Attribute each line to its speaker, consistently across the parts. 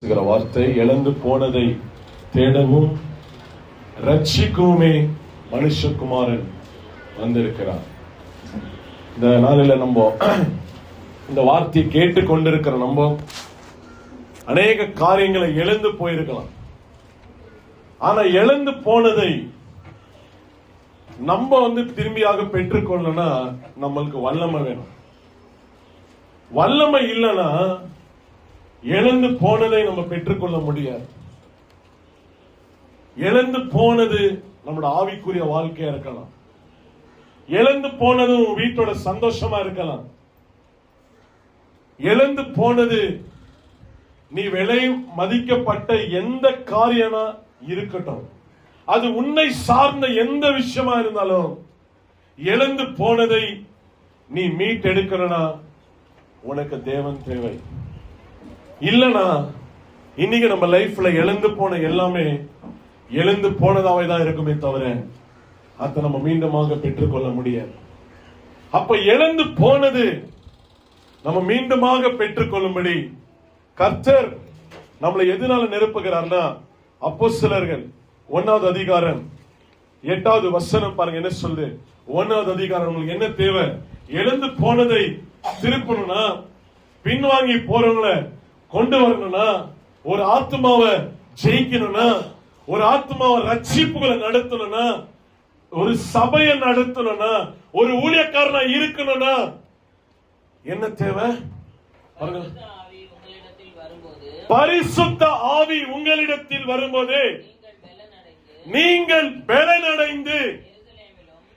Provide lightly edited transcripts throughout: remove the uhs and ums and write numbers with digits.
Speaker 1: வார்த்தை இழந்து போனதை தேடவும் ரட்சிக்குமே மனுஷகுமாரன் வந்திருக்கிறார். இந்த நாளில் நம்ம இந்த வார்த்தையை கேட்டு கொண்டிருக்கிற நம்ம அநேக காரியங்களை இழந்து போயிருக்கலாம். ஆனா இழந்து போனதை நம்ம திரும்பியாக பெற்றுக்கொள்ளனா நம்மளுக்கு வல்லமை வேணும். வல்லமை இல்லைன்னா இழந்து போனதை நம்ம பெற்றுக்கொள்ள முடியாது. இழந்து போனது நம்மளோட ஆவிக்குரிய வாழ்க்கையா இருக்கலாம். இழந்து போனது வீட்டோட சந்தோஷமா இருக்கலாம். இழந்து போனது நீ விலை மதிக்கப்பட்ட எந்த காரியமா இருக்கட்டும், அது உன்னை சார்ந்த எந்த விஷயமா இருந்தாலும் இழந்து போனதை நீ மீட்டெடுக்கணும்னா உனக்கு தேவன் தேவை. இல்லனா இன்னைக்கு நம்ம லைஃப்ல இழந்து போன எல்லாமே இழந்து போனதாவே தான் இருக்குமே தவிர அதை நம்ம மீண்டுமாக பெற்றுக்கொள்ள முடியாது. அப்ப இழந்து போனது நம்ம மீண்டுமாக பெற்றுக்கொள்ளும்படி கர்த்தர் நம்மளை எதனால நிரப்புகிறார்னா, அப்போஸ்தலர்கள் 1வது அதிகாரம் 8வது வசனம் பாருங்க என்ன சொல்லுது. 1வது அதிகாரம் உங்களுக்கு என்ன தேவை? இழந்து போனதை திருப்பணும்னா, பின்வாங்கி போறவங்களை கொண்டு வரணும்னா, ஒரு ஆத்மாவை ஜெயிக்கணும்னா, ஒரு ஆத்மாவை ரட்சிப்புகளை நடத்தணும்னா, ஒரு சபையை நடத்தணும்னா, ஒரு ஊழியக்காரனா இருக்கணும்னா என்ன தேவை? பரிசுத்த ஆவி உங்களிடத்தில் வரும்போது நீங்கள் பலனடைந்து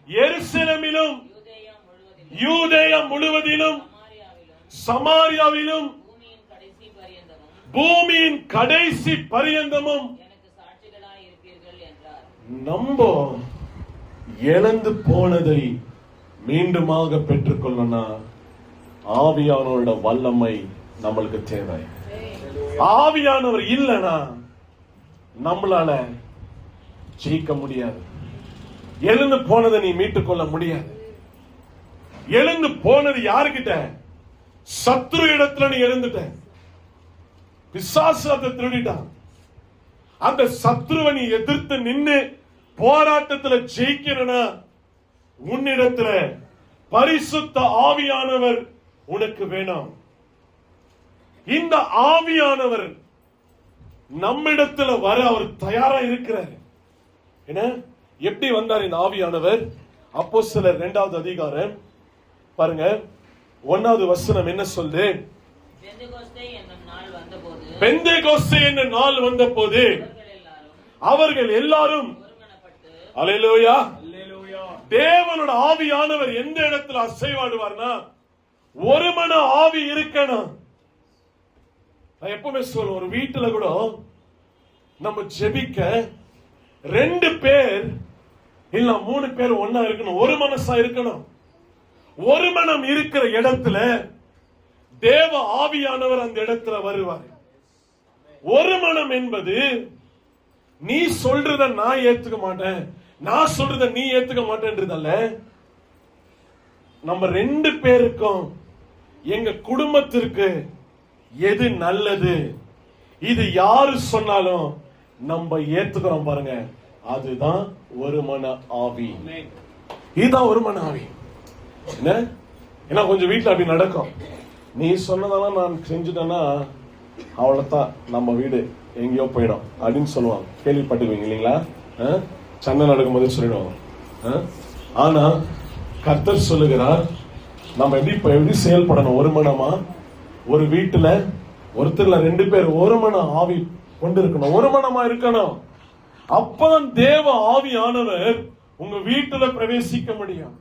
Speaker 1: எருசலேமிலும் யூதேயா முழுவதிலும் சமாரியாவிலும் பூமியின் கடைசி பரியந்தமும் நம்ம இழந்து போனதை மீண்டுமாக பெற்றுக்கொள்ளனா ஆவியானவரோட வல்லமை நம்மளுக்கு தேவை. ஆவியானவர் இல்லைனா நம்மளால ஜெயிக்க முடியாது. எழுந்து போனதை நீ மீட்டுக்கொள்ள முடியாது. எழுந்து போனது யாருக்கிட்ட? சத்ரு இடத்துல நீ எழுந்துட்ட. பிசாசு அதை திருடிட்டான். அந்த சத்ருவை நீ எதிர்த்து நின்று போராட்டத்துல ஜெயிக்கணும்னா உன்னிடத்துல பரிசுத்த ஆவியானவர் உனக்கு வேணும். இந்த ஆவியானவர் நம்மிடத்துல வர அவர் தயாரா இருக்கிறார். என்ன எப்படி வந்தார் இந்த ஆவியானவர்? அப்போஸ்தலர் 2வது அதிகாரம் பாருங்க 1வது வசனம் என்ன சொல்லுது? பெந்தேகோஸ்தே என்னும் நாள் வந்தபோது அவர்கள் எல்லாரும் அல்லேலூயா தேவனோட ஆவியானவர் எந்த இடத்துல அசைவாடுவார்னா ஒரு மன ஆவி இருக்கணும். நான் எப்பவுமே சொல்லுவேன், ஒரு வீட்டுல கூட நம்ம ஜெபிக்க 2 பேர் இல்ல 3 பேர் ஒன்னா இருக்கணும். ஒரு மனசா இருக்கணும். ஒரு மனம் இருக்கிற இடத்துல தேவ ஆவியானவர் அந்த இடத்துல வருவார். ஒரு மனம் என்பது நீ சொல்றத நான் ஏத்துக்க மாட்டேன், நான் சொல்றத நீ ஏத்துக்க மாட்டேன்றதல்ல. நம்ம 2 பேருக்கும் எங்க குடும்பத்திற்கு எது நல்லது, இது யாரு சொன்னாலும் நம்ம ஏத்துக்கிறோம் பாருங்க, அதுதான் ஒரு மன ஆவி. இதுதான் ஒரு மன ஆவி. என்ன கொஞ்சம் வீட்டுல அப்படி நடக்கும். நீ சொன்னதெல்லாம் நான் செஞ்சுட்டேன்னா அவ்வளவுதான், நம்ம வீடு எங்கேயோ போயிடும் அப்படின்னு சொல்லுவாங்க. கேள்விப்பட்டுக்குவீங்க இல்லைங்களா? சண்டை நடக்கும்போது சொல்லிடுவாங்க. ஆனா கர்த்தர் சொல்லுகிறார் நம்ம எப்படி செயல்படணும்? ஒரு மனமா ஒரு வீட்டுல ஒருத்தர்ல 2 பேர் ஒரு மன ஆவி கொண்டு இருக்கணும். ஒரு மனமா இருக்கணும். அப்பதான் தேவ ஆவியானவர் உங்க வீட்டுல பிரவேசிக்க முடியும்.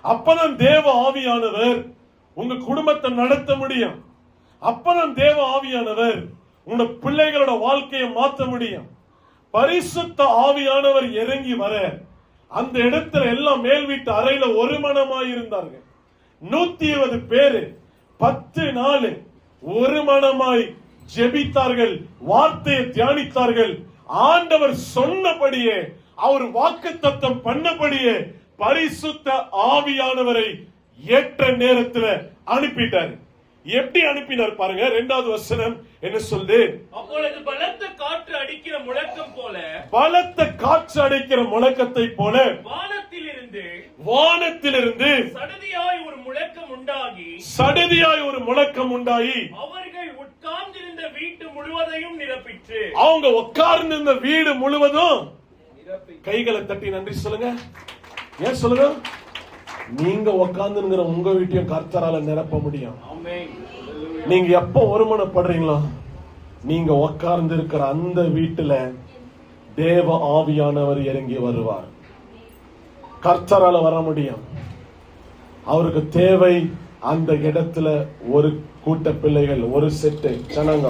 Speaker 1: அப்பதான் தேவ ஆவியானவர் உங்க குடும்பத்தை நடத்த முடியும். அப்பதான் தேவ ஆவியானவர் உங்க பிள்ளைகளோட வாழ்க்கையை மாற்ற முடியும். பரிசுத்த ஆவியானவர் இறங்கி வர அந்த இடத்துல எல்லாம் மேல் வீட்டு அறையில ஒரு மனமாய் இருந்தார்கள். 120 பேரு 10 நாள் ஒரு மனமாய் ஜெபித்தார்கள், வார்த்தையை தியானித்தார்கள். ஆண்டவர் சொன்னபடியே, அவர் வாக்குத்தத்தம் பண்ணபடியே பரிசுத்த ஆவியானவரை ஏற்ற நேரத்தில் அனுப்பிட்டார். எப்படி அனுப்பினார் பாருங்க. 2வது வசனம் என்ன சொல்லுது?
Speaker 2: அப்பொழுது பலத்த காற்று அடிக்கிற முழக்கம் போல,
Speaker 1: பலத்த காற்று அடிக்கிற முழக்கத்தை போல வானத்திலிருந்து
Speaker 2: சடதியாய் ஒரு முழக்கம் உண்டாகி அவர்கள் உட்கார்ந்திருந்த வீட்டு முழுவதையும் நிரப்பிற்று.
Speaker 1: அவங்க உட்கார்ந்திருந்த வீடு முழுவதும். கைகளை தட்டி நன்றி சொல்லுங்க. ஏன் சொல்லுங்க? நீங்க உட்கார்ந்துங்கிற உங்க வீட்டையும் கர்த்தரால நிரப்ப முடியும். நீங்க எப்ப ஒருமனப்படுறீங்களோ, நீங்க உட்கார்ந்து இருக்கிற அந்த வீட்டுல தேவ ஆவியானவர் இறங்கி வருவார். கர்த்தரால வர முடியும். அவருக்கு தேவை அந்த இடத்துல ஒரு கூட்ட பிள்ளைகள், ஒரு செட்டு ஜனங்க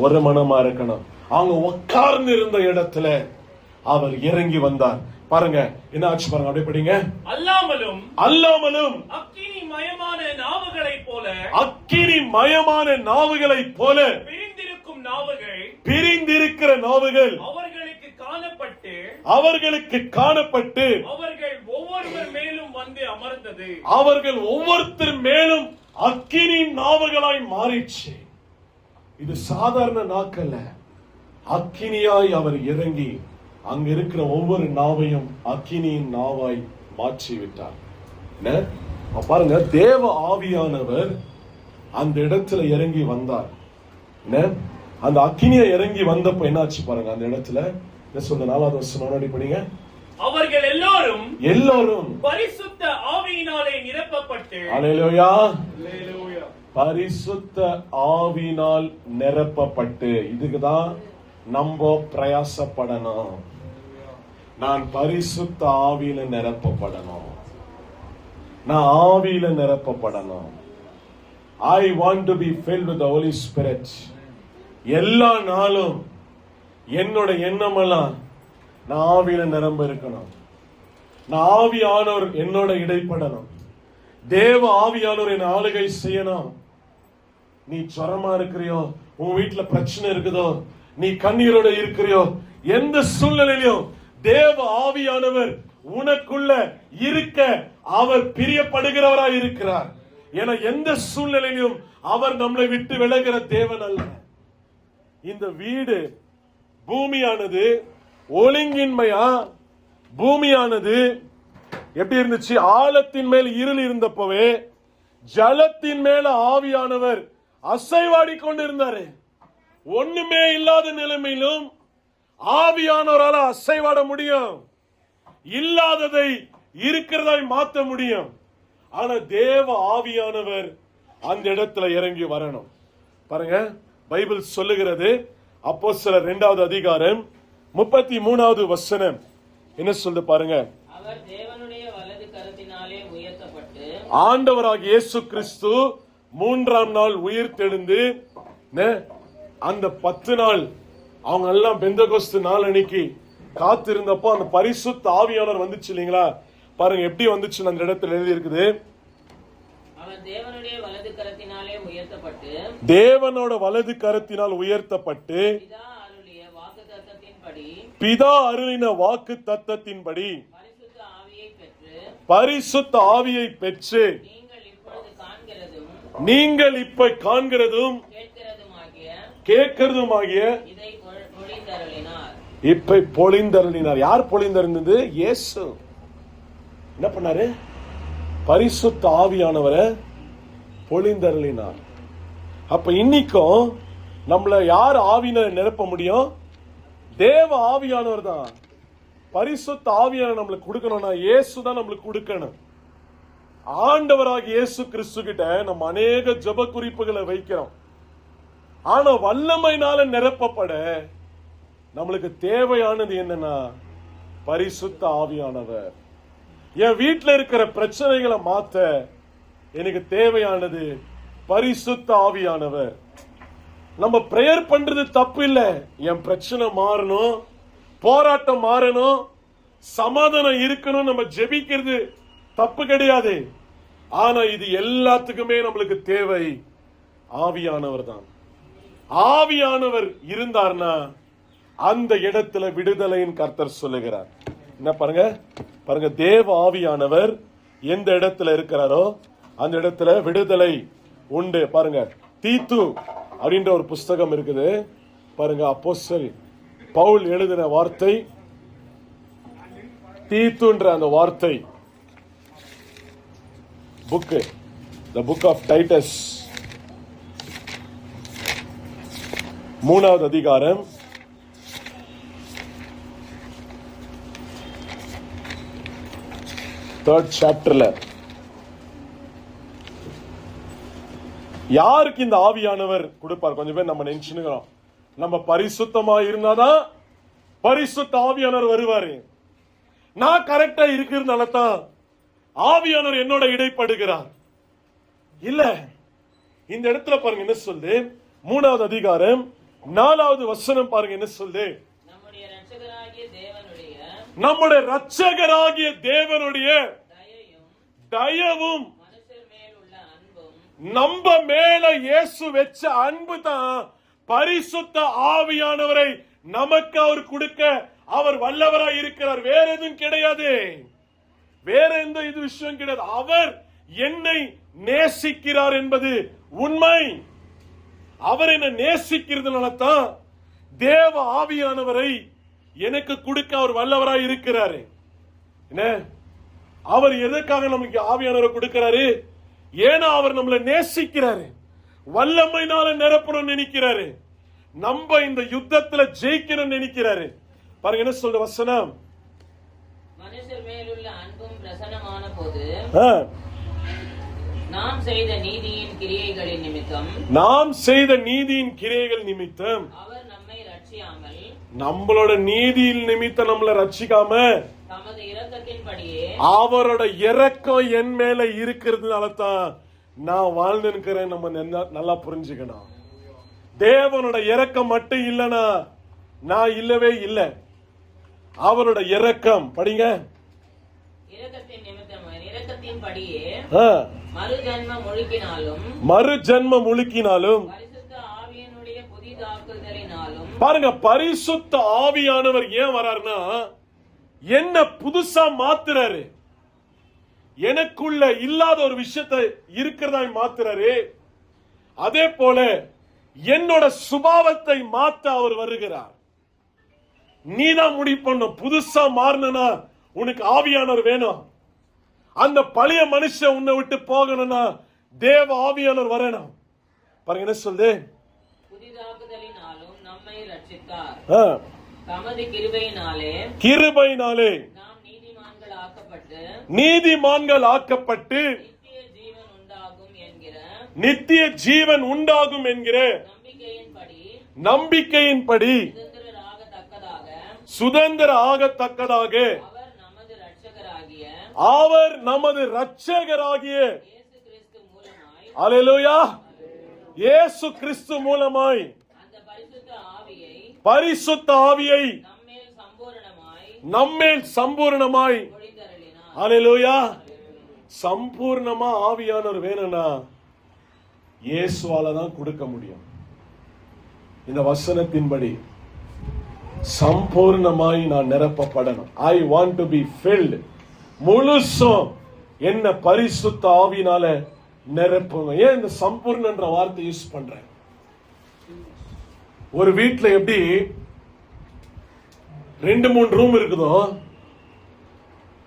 Speaker 1: ஒரு மனமா இருக்கணும். அவங்க உட்கார்ந்து இருந்த இடத்துல அவர் இறங்கி வந்தார். பாருங்க என்ன ஆச்சு பாருங்க. அப்படியே படிங்க. அல்லாமலும்
Speaker 2: அக்கினி மயமான நாவுகளைப்
Speaker 1: போல பிரிந்திருக்கிற நாவுகள் அவர்களுக்கு காணப்பட்டு
Speaker 2: அவர்கள் ஒவ்வொருவர் மேலும் வந்து அமர்ந்தது.
Speaker 1: அவர்கள் ஒவ்வொருத்தர் மேலும் அக்கினி நாவுகளாய் மாறிச்சு. இது சாதாரண நாக்கல்ல. அக்கினியாய் அவர் இறங்கி அங்க இருக்கிற ஒவ்வொரு நாவையும் அக்கினியின் நாவாய் மாற்றி விட்டார். பாருங்க, தேவ ஆவியானவர் அந்த இடத்துல இறங்கி வந்தார். அந்த அக்கினியை இறங்கி வந்தப்ப என்னாச்சு பாருங்க. அந்த இடத்துல என்ன சொல்ற? 4வது வசனம் முன்னாடி படிங்க.
Speaker 2: அவர்கள் எல்லோரும்
Speaker 1: பரிசுத்த
Speaker 2: ஆவியினாலே நிரப்பப்பட்டு,
Speaker 1: அல்லேலூயா, பரிசுத்த ஆவியினால் நிரப்பப்பட்டு. இதுக்குதான் நம்ம பிரயாசப்படணும். நான் பரிசுத்த ஆவியில நிரப்பப்படணும். நான் ஆவியில நிரப்பப்படணும். I want to be filled with the Holy Spirit. எல்லா நாளும் என்னோட எண்ணமெல்லாம் நான் ஆவியில நிரம்ப இருக்கணும். நான் ஆவியானவர் என்னோட இடைப்படணும். தேவ ஆவியானவர் என் ஆளுகை செய்யணும். நீ ஜுரமா இருக்கிறியோ, உன் வீட்டுல பிரச்சனை இருக்குதோ, நீ கண்ணீரோட இருக்கிறியோ, எந்த சூழ்நிலையிலும் தேவ ஆவியானவர் உனக்குள்ள இருக்க அவர் பிரியப்படுகிறவராய் இருக்கிறார். என எந்த சூழ்நிலையிலும் அவர் நம்மளை விட்டு விலகிற தேவன் அல்ல. இந்த வீடு பூமியானது ஒழுங்கின்மையா, பூமியானது எப்படி இருந்துச்சு? ஆழத்தின் மேல் இருள் இருந்தப்பவே ஜலத்தின் மேல ஆவியானவர் அசைவாடி கொண்டிருந்தாரு. ஒண்ணுமே இல்லாத நிலைமையிலும் ஆவியானவரால அசைவாட முடியும். இல்லாததை இருக்கிறதாய் மாற்ற முடியும். ஆனா தேவ ஆவியானவர் அந்த இடத்துல இறங்கி வரணும். பாருங்க, பைபிள் சொல்லுகிறது. அப்போஸ்தலர் 2வது அதிகாரம் 33வது வசனம் என்ன சொல்லுது பாருங்க.
Speaker 3: அவர் தேவனுடைய வலது கரத்தினாலே உயர்த்தப்பட்டு,
Speaker 1: ஆண்டவராகிய இயேசு கிறிஸ்து 3ஆம் நாள் உயிர்த்தெழுந்து அந்த 10 நாள் அவங்க எல்லாம் பெந்தகோஸ்து நாள் அன்னைக்கு காத்திருந்தப்போ அந்த பரிசுத்த ஆவியானவர் வந்துச்சு இல்லீங்களா? பாருங்க எப்படி வந்துச்சு. அந்த இடத்துல எழுதி இருக்குது,
Speaker 3: அவர் தேவனுடைய வலது கரத்தினாலே உயர்த்தப்பட்டு,
Speaker 1: தேவனோட வலது கரத்தினால் உயர்த்தப்பட்டு, பிதா அருளின வாக்கு தத்தத்தின்படி பரிசுத்த ஆவியை பெற்று நீங்கள் இப்ப காண்கிறதும் கேட்கிறதுமாகிய இப்ப பொழிந்தருளினார். யார் பொழிந்தருந்தது? இயேசு. என்ன பண்ணாரு? பரிசுத்த ஆவியானவரை பொழிந்தருளினார். அப்ப இன்னைக்கும் நம்மள யார் ஆவியினர் நிரப்ப முடியும்? தேவ ஆவியானவர் தான். பரிசுத்த ஆவியான நம்மளுக்கு கொடுக்கணும்னா இயேசு தான் நம்மளுக்கு கொடுக்கணும். ஆண்டவராக இயேசு கிறிஸ்து கிட்ட நம்ம அநேக ஜெப குறிப்புகளை வைக்கிறோம். ஆனா வல்லமையினால நிரப்பப்பட நம்மளுக்கு தேவையானது என்னன்னா பரிசுத்த ஆவியானவர். என் வீட்டுல இருக்கிற பிரச்சனைகளை மாத்த எனக்கு தேவையானது பரிசுத்த ஆவியானவர். நம்ம பிரேயர் பண்றது தப்பு இல்ல. என் பிரச்சனை மாறணும், போராட்டம் மாறணும், சமாதானம் இருக்கணும், நம்ம ஜெபிக்கிறது தப்பு கிடையாது. ஆனா இது எல்லாத்துக்குமே நம்மளுக்கு தேவை ஆவியானவர் தான். ஆவியானவர் இருந்தார்னா அந்த இடத்துல விடுதலையின் கர்த்தர் சொல்லுகிறார். என்ன பாருங்க, பாருங்க, தேவ ஆவியானவர் எந்த இடத்துல இருக்கிறாரோ அந்த இடத்துல விடுதலை உண்டு. பாருங்க, தீத்து அப்படின்ற ஒரு புஸ்தகம் இருக்குது பாருங்க. அப்போஸ்தலன் பவுல் எழுதின வார்த்தை தீத்துன்ற அந்த வார்த்தை, book, the book of Titus, 3வது அதிகாரம் 3rd சாப்டர்ல யாருக்கு இந்த ஆவியானவர் கொடுப்பார்? கொஞ்சம் பேர் நம்ம நினைச்சுக்கிறோம், நம்ம பரிசுத்தமா இருந்தாதான் பரிசுத்த ஆவியானவர் வருவாரு. நான் கரெக்டா இருக்கிறதுனால தான் ஆவியானவர் என்னோட இடைப்படுகிறார். இல்ல, இந்த இடத்துல பாருங்க என்ன சொல்லு, 3வது அதிகாரம் 4வது வசனம் பாருங்க என்ன சொல்லு. நம்முடைய இரட்சகராகிய தேவனுடைய தயவும் நம்ம மேல இயேசு வச்ச அன்பு தான் பரிசுத்த ஆவியானவரை நமக்கு அவர் கொடுக்க அவர் வல்லவராய் இருக்கிறார். வேற எதுவும் கிடையாது, வேற எந்த இது விஷயம் கிடையாது. அவர் என்னை நேசிக்கிறார் என்பது உண்மை. அவர் என்னை நேசிக்கிறதுனால தான் தேவ ஆவியானவரை எனக்கு கொடுக்க அவர் வல்லவராய் இருக்கிறாரு. என்ன, அவர் எதற்காக நமக்கு ஆவியானவரை கொடுக்கிறாரு? ஏன்னா அவர் நம்மளை நேசிக்கிறாரு, வல்லமையினால நிரப்பணும் நினைக்கிறாரு, நம்ம இந்த யுத்தத்துல ஜெயிக்கணும் நினைக்கிறாரு. பாருங்க என்ன சொல்ற வசனம்,
Speaker 3: மனுஷர் மேலுள்ள அன்பும் பிரசன்னமான போது நாம் செய்த நீதியின் கிரியைகளின் நிமித்தம் அவர் நம்மை ரட்சியாமல், நம்மளோட நீதியின் நிமித்தம் நம்மளை ரட்சிக்காம தமது இரக்கத்தின்படியே அவரோட இரக்கம் என் மேல இருக்கிறதுனால தான் நான் வாழ்ந்துக்கிறேன். நம்ம நல்லா புரிஞ்சுக்கணும், தேவனோட இரக்கம் மட்டும் இல்லனா நான் இல்லவே இல்லை. அவரோட இரக்கம் படிங்க, இரக்கத்தின் இரக்கத்தின்படியே மறுஜன்ம முழுக்கினாலும் பரிசுத்த ஆவியினுடைய புதிதாக்குதலினாலும். பாருங்க, பரிசுத்த ஆவியானவர் ஏன் வராருன்னா என்ன புதுசா மாத்துறாரு, எனக்குள்ள இல்லாத ஒரு விஷயத்தை இருக்கிறதா மாத்துறாரு. அதே போல என்னோட சுபாவத்தை மாத்த அவர் வருகிறார். நீதான் முடிவு பண்ணும், புதுசா மாறணும்னா உனக்கு ஆவியானவர் வேணும். அந்த பழைய மனுஷன் உன்னை விட்டு போகணும்னா தேவ ஆவியானவர் வரணும். பாருங்க என்ன சொல்லுது, புதிதாக்குதலினாலும் நம்மை ரட்சித்தார், தமது கிருபையினாலே நாம் நீதிமான்கள் ஆக்கப்பட்டு நித்திய ஜீவன் உண்டாகும் என்கிற நம்பிக்கையின்படி சுதந்திர ஆகத்தக்கதாக அவர் நமது இரட்சகராகிய அல்லேலூயா இயேசு கிறிஸ்து மூலமாய் பரிசுத்த ஆவியை நம்மேல் சம்பூர்ணமாய் அல்லேலூயா. சம்பூர்ணமா ஆவியானவர் வேணும்னா இயேசுவால தான் கொடுக்க முடியும். இந்த வசனத்தின்படி சம்பூர்ணமாய் நான் நிரப்பப்படணும். I want to be filled. முழுசும் என்ன பரிசுத்த ஆவியினால நிரப்புங்க. ஏன் இந்த சம்பூர்ணன்ற வார்த்தை யூஸ் பண்றேன்? ஒரு வீட்டுல எப்படி 2-3 ரூம் இருக்குதோ,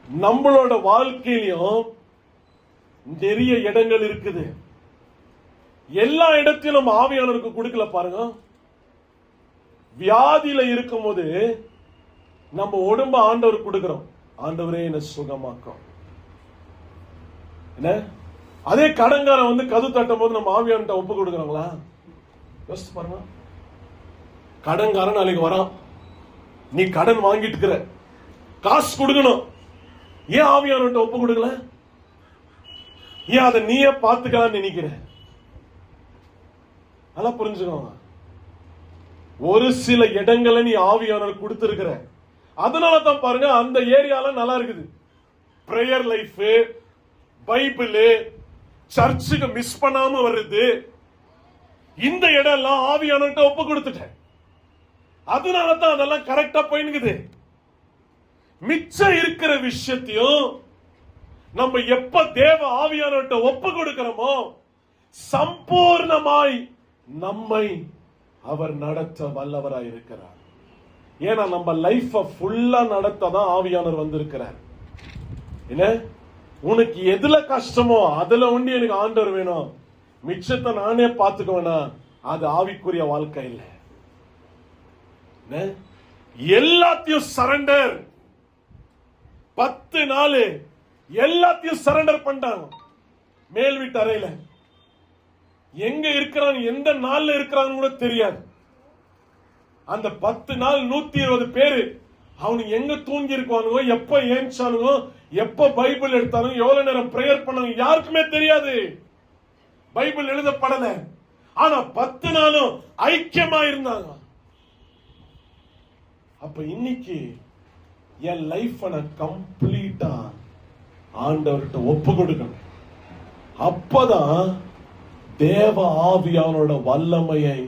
Speaker 3: நம்மளோட வாழ்க்கையிலும் நிறைய இடங்கள் இருக்குது. எல்லா இடத்திலும் ஆவியானவருக்கு கொடுக்கல. பாருங்க, வியாதியில இருக்கும் போது நம்ம உடம்ப ஆண்டவர் கொடுக்கிறோம், ஆண்டவரே என்ன சுகமாக்கும். என்ன, அதே கடன்காரன் வந்து கது தட்டும் போது நம்ம ஆவியான்ட்ட ஒப்பு கொடுக்கிறோங்களா? யோசிச்சு பாருங்க. கடன்காரன் நாளைக்கு வரான், நீ கடன் வாங்கிட்டு இருக்கிற, காசு கொடுக்கணும், ஏன் ஆவியானவர்ட்ட ஒப்பு கொடுக்கல? ஏன் அதை நீயே பார்த்துக்கலாம்னு நினைக்கிற? நல்லா புரிஞ்சுக்கோங்க. ஒரு சில இடங்களை நீ ஆவியானவர் கொடுத்திருக்கிற, அதனால தான் பாருங்க அந்த ஏரியால நல்லா இருக்குது. பிரேயர் லைஃப், பைபிள், சர்ச்சுக்கு மிஸ் பண்ணாம வருது. இந்த இடம் எல்லாம் ஆவியானவர்ட்ட ஒப்பு கொடுத்துட்டேன், அதனால தான் அதெல்லாம் கரெக்டா போயினுக்குது. மிச்சம் இருக்கிற விஷயத்தையும் நம்ம எப்ப தேவ ஆவியானவர்ட்ட ஒப்பு கொடுக்கிறோமோ, சம்பூர்ணமாய் நம்மை அவர் நடத்த வல்லவராய் இருக்கிறார். ஏன்னா நம்ம லைஃப ஃபுல்லா நடத்ததான் ஆவியானவர் வந்திருக்கிறார். என்ன உனக்கு எதுல கஷ்டமோ அதுல ஒண்டி எனக்கு ஆண்டவர் வேணும், மிச்சத்தை நானே பார்த்துக்குவேனா, அது ஆவிக்குரிய வாழ்க்கை இல்லை. எல்லாத்தையும் சரண்டர். 10 நாள் எல்லாத்தையும் சரண்டர் பண்ணிட்டாங்க. மேல் வீட்டு அறையில எங்க இருக்கிறான், எந்த நாள்ல இருக்கிறான்னு கூட தெரியாது. அந்த 10 நாள் 120 பேரு அவனுக்கு எங்க தூங்கி இருக்குவானுங்க, எப்ப ஏஞ்சானுங்க, எப்ப பைபிள் எடுத்தானுங்க, எவ்வளவு நேரம் பிரேயர் பண்ணாங்க, யாருக்குமே தெரியாது. பைபிள் எழுதப்படல. ஆனா 10 நாளும் ஐக்கியமா இருந்தாங்க. அப்ப இன்னைக்கு என் லைஃப் நான் கம்ப்ளீட்டா ஆண்டவர்கிட்ட ஒப்பு கொடுக்கணும். அப்பதான் தேவ ஆவியானோட வல்லமையை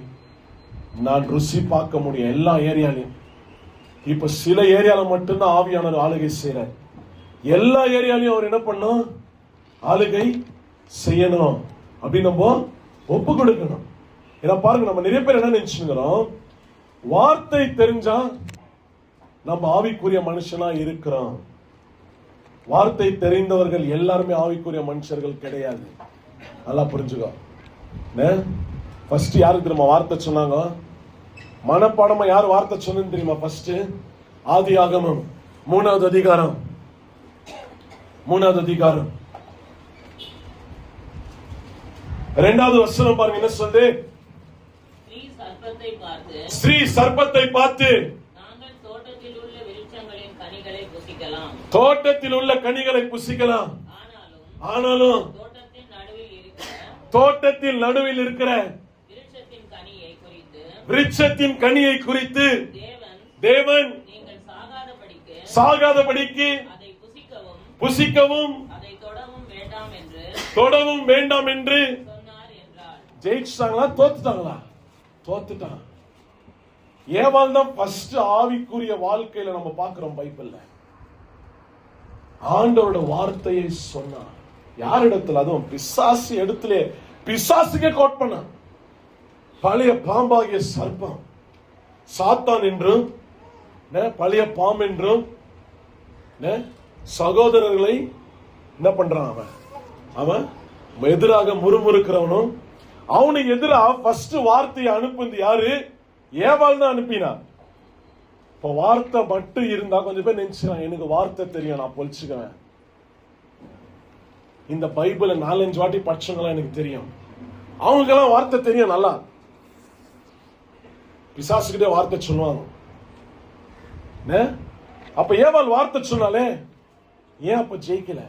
Speaker 3: நான் ருசி பார்க்க முடியும் எல்லா ஏரியாலையும். இப்ப சில ஏரியால மட்டும்தான் ஆவியானவர் ஆளுகை செய்யறார். எல்லா ஏரியாலையும் அவர் என்ன பண்ணும், ஆளுகை செய்யணும் அப்படின்னு நம்ம ஒப்பு கொடுக்கணும். ஏன்னா பாருங்க, நம்ம நிறைய பேர் என்ன நினைச்சுக்கிறோம், வார்த்தை தெரிஞ்சா நம்ம ஆவிக்குரிய மனுஷனா இருக்கிறோம். வார்த்தை தெரிந்தவர்கள் எல்லாருமே ஆவிக்குரிய மனுஷர்கள் கிடையாது. நல்லா புரிஞ்சுக்கோ. ஃபர்ஸ்ட் யாருக்கு தெரியுமா வார்த்தை சொன்னாங்க? மனப்பாடமா யார் வார்த்தை சொன்னு தெரியுமா? ஃபர்ஸ்ட் ஆதியாகமம் 3வது அதிகாரம் 2வது வசனம் பாருங்க என்ன சொல்லுது. ஸ்ரீ சர்ப்பத்தை பார்த்து தோட்டத்தில் உள்ள கனிகளை புசிக்கலாம், ஆனாலும் தோட்டத்தில் நடுவில் இருக்கிற விருட்சத்தின் கனியை குறித்து தேவன் சாகாதபடிக்கு புசிக்கவும் தொடவும் வேண்டாம் என்று ஜெயிச்சிட்டாங்களா, தோத்துட்டாங்களா? தோத்துட்டான். ஏவாள் தான் ஃபர்ஸ்ட் ஆவிக்குரிய வாழ்க்கையில நம்ம பார்க்கிறோம் பைபிள்ல. ஆண்டவரோட வார்த்தையை சொன்னான். யாரிடத்துல? அதுவும் பிசாசு இடத்துல. பிசாசுக்கே கோட் பண்ண பழைய பாம்பாகிய சர்ப்பம் சாத்தான் என்றும் பழைய பாம்பு என்றும் சகோதரர்களை என்ன பண்றான், அவன் எதிராக முறுமுறுக்கிறவனும் அவனுக்கு எதிராக ஃபர்ஸ்ட் வார்த்தையை அனுப்புது யாரு? ஏவாள் தான் அனுப்பினா. இப்ப வார்த்தை மட்டும் இருந்தா கொஞ்சம் பேர் நினைச்சுறான், எனக்கு வார்த்தை தெரியும், நான் பொழிச்சுக்குவேன். இந்த பைபிளை 4-5 வாட்டி படிச்சவங்களா எனக்கு தெரியும், அவங்களுக்கெல்லாம் வார்த்தை தெரியும் நல்லா. பிசாசுக்கிட்டே வார்த்தை சொல்லுவாங்க. அப்ப ஏவாள் வார்த்தை சொன்னாலே, ஏன் அப்ப ஜெயிக்கல?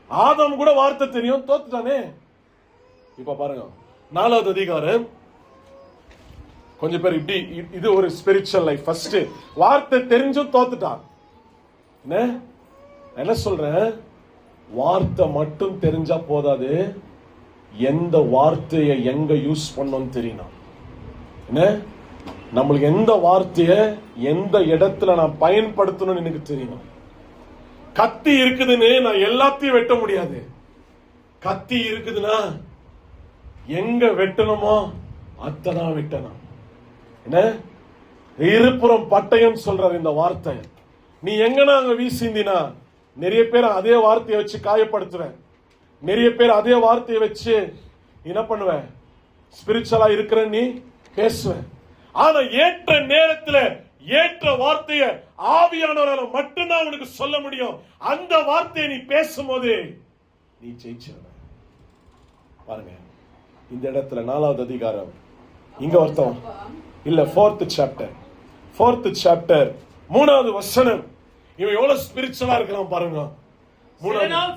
Speaker 3: ஆதாம் கூட வார்த்தை தெரியும், தோத்துட்டானே. இப்ப பாருங்க 4வது அதிகாரம். கொஞ்சம் பேர் இப்படி, இது ஒரு ஸ்பிரிச்சுவல் லைஃப். ஃபர்ஸ்ட் வார்த்தை தெரிஞ்சும் தோத்துட்டான். என்ன சொல்றேன், வார்த்தை மட்டும் தெரிஞ்சா போதாது, எந்த வார்த்தையை எங்க யூஸ் பண்ணணும் தெரியணும். என்ன நம்மளுக்கு எந்த வார்த்தையை எந்த இடத்துல நான் பயன்படுத்தணும்னு எனக்கு தெரியணும். கத்தி இருக்குதுன்னு நான் எல்லாத்தையும் வெட்ட முடியாது. கத்தி இருக்குதுன்னா எங்க வெட்டணுமோ அத்தான் வெட்டணும். என்ன இருபுறம் பட்டயம் சொல்றாரு இந்த வார்த்தை. நீ எங்கன்னா அங்க வீசிந்தினா நிறைய பேர் அதே வார்த்தையை வச்சு காயப்படுத்துவேன். நிறைய பேர் அதே வார்த்தையை வச்சு என்ன பண்ணுவேன், ஸ்பிரிச்சுவலா இருக்கிற நீ பேசுவேன். ஆனா ஏற்ற நேரத்துல ஏற்ற வார்த்தையை ஆவியானவரால மட்டும்தான் உனக்கு சொல்ல முடியும். அந்த வார்த்தையை நீ பேசும்போது நீ ஜெயிச்சிருவ. பாருங்க இந்த இடத்துல 4வது அதிகாரம், இங்க ஒருத்தம் இல்ல 4th சாப்டர் 3வது வசனம். இவன் எவ்வளவு ஸ்பிரிச்சுவலா இருக்கான் பாருங்க. சில நாள்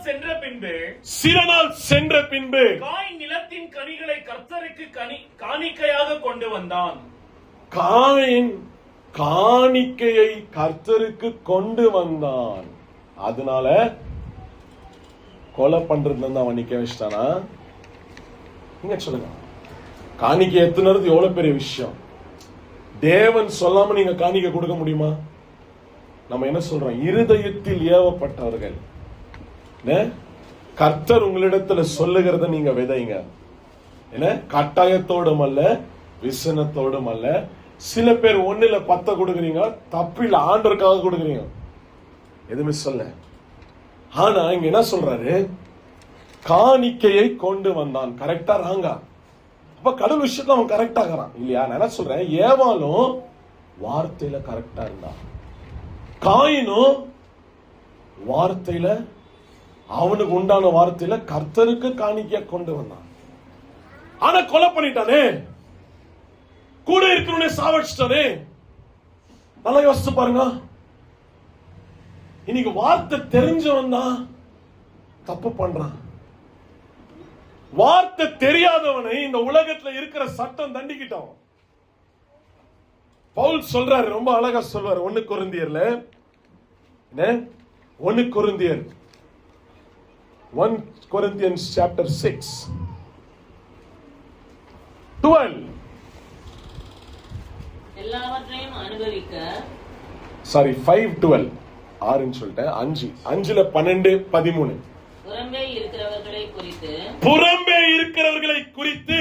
Speaker 3: சென்ற பின்பு
Speaker 2: காயின் நிலத்தின் கனிகளை கர்த்தருக்கு காணிக்கையாக கொண்டு வந்தான்.
Speaker 3: காயின் காணிக்கையை கர்த்தருக்கு கொண்டு வந்தான். அதனால கொலை பண்றது அவன் நிக்க வச்சிட்டானா? நீங்க சொல்லுங்க, காணிக்கை எத்துனது எவ்வளவு பெரிய விஷயம். தேவன் சொல்லாம நீங்க காணிக்கை கொடுக்க முடியுமா? நம்ம என்ன சொல்றோம், இருதயத்தில் ஏவப்பட்டவர்கள். கர்த்தர் உங்களிடத்துல சொல்லுகிறத நீங்க விதைங்க. என்ன கட்டாயத்தோடும் அல்ல, விசனத்தோடும் அல்ல. சில பேர் 1ல் 10 கொடுக்குறீங்க, தப்பில்ல, ஆண்டவருக்காக கொடுக்குறீங்க, எதுவுமே சொல்ல. ஆனா இங்க என்ன சொல்றாரு? காணிக்கையை கொண்டு வந்தான். கரெக்டா ராங்கா? அப்ப கடவுள் விஷயத்துல அவன் கரெக்டா இருக்கிறான் இல்லையா? நான் என்ன சொல்றேன், ஏவாளும் வார்த்தையில கரெக்டா இருந்தான், காயினும் வார்த்தையில, அவனுக்கு உண்டான வார்த்தையில கர்த்தருக்கு காணிக்கைய கொண்டு வந்தான். ஆனா கொலை பண்ணிட்டானே, கூட இருக்கிறவனே சாவடிச்சிட்டானே. நல்லா யோசிச்சு பாருங்க. இன்னைக்கு வார்த்தை தெரிஞ்சவன் தான் தப்பு பண்றான். வார்த்தை தெரியாதவனை இந்த உலகத்துல இருக்கிற சட்டம் தண்டிக்கிட்டோம். பவுல் சொல்றாரு, ரொம்ப அழகா சொல்றாரு 1 கொரிந்தியர்ல. 1 கொரிந்தியர் 1 Corinthians chapter 6:12.
Speaker 4: எல்லாவற்றையும் அனுபவிக்க
Speaker 3: 5:12 6ன்னு சொல்லிட்டேன். 5ல 12 13.
Speaker 4: புறம்பே இருக்கிறவர்களை குறித்து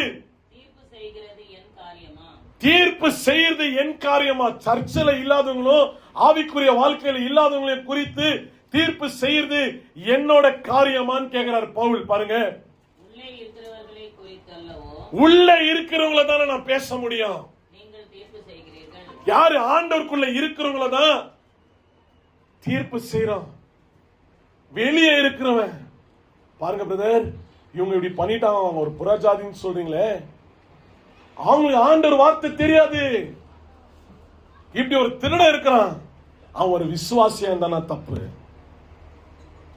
Speaker 4: தீர்ப்பு செய்கிறது என் காரியமா?
Speaker 3: தீர்ப்பு செய்யறது என் காரியமா? சர்ச்சில் இல்லாதவங்களும் ஆவிக்குரிய வாழ்க்கையில இல்லாதவங்களையும் குறித்து தீர்ப்பு செய்யறது என்னோட காரியமான்னு கேக்குறாரு பவுல். பாருங்க,
Speaker 4: உள்ளே இருக்கிறவர்களை குறித்து அல்லவோ?
Speaker 3: உள்ள இருக்கிறவங்கள தானே நான் பேச முடியும்.
Speaker 4: நீங்கள் தீர்ப்பு செய்கிறீர்கள்.
Speaker 3: யாரு? ஆண்டவருக்குள்ள இருக்கிறவங்கள தான் தீர்ப்பு செய்யறோம். வெளியே இருக்கிறவன் பாருங்க பிரதர், இவங்க இப்படி பண்ணிட்டாங்க, அவங்க ஒரு புறஜாதின்னு சொல்றீங்களே, அவங்களுக்கு ஆண்டவர் வார்த்தை தெரியாது. இப்படி ஒரு திருட இருக்கிறான், அவன் ஒரு விசுவாசியா இருந்தா தப்பு.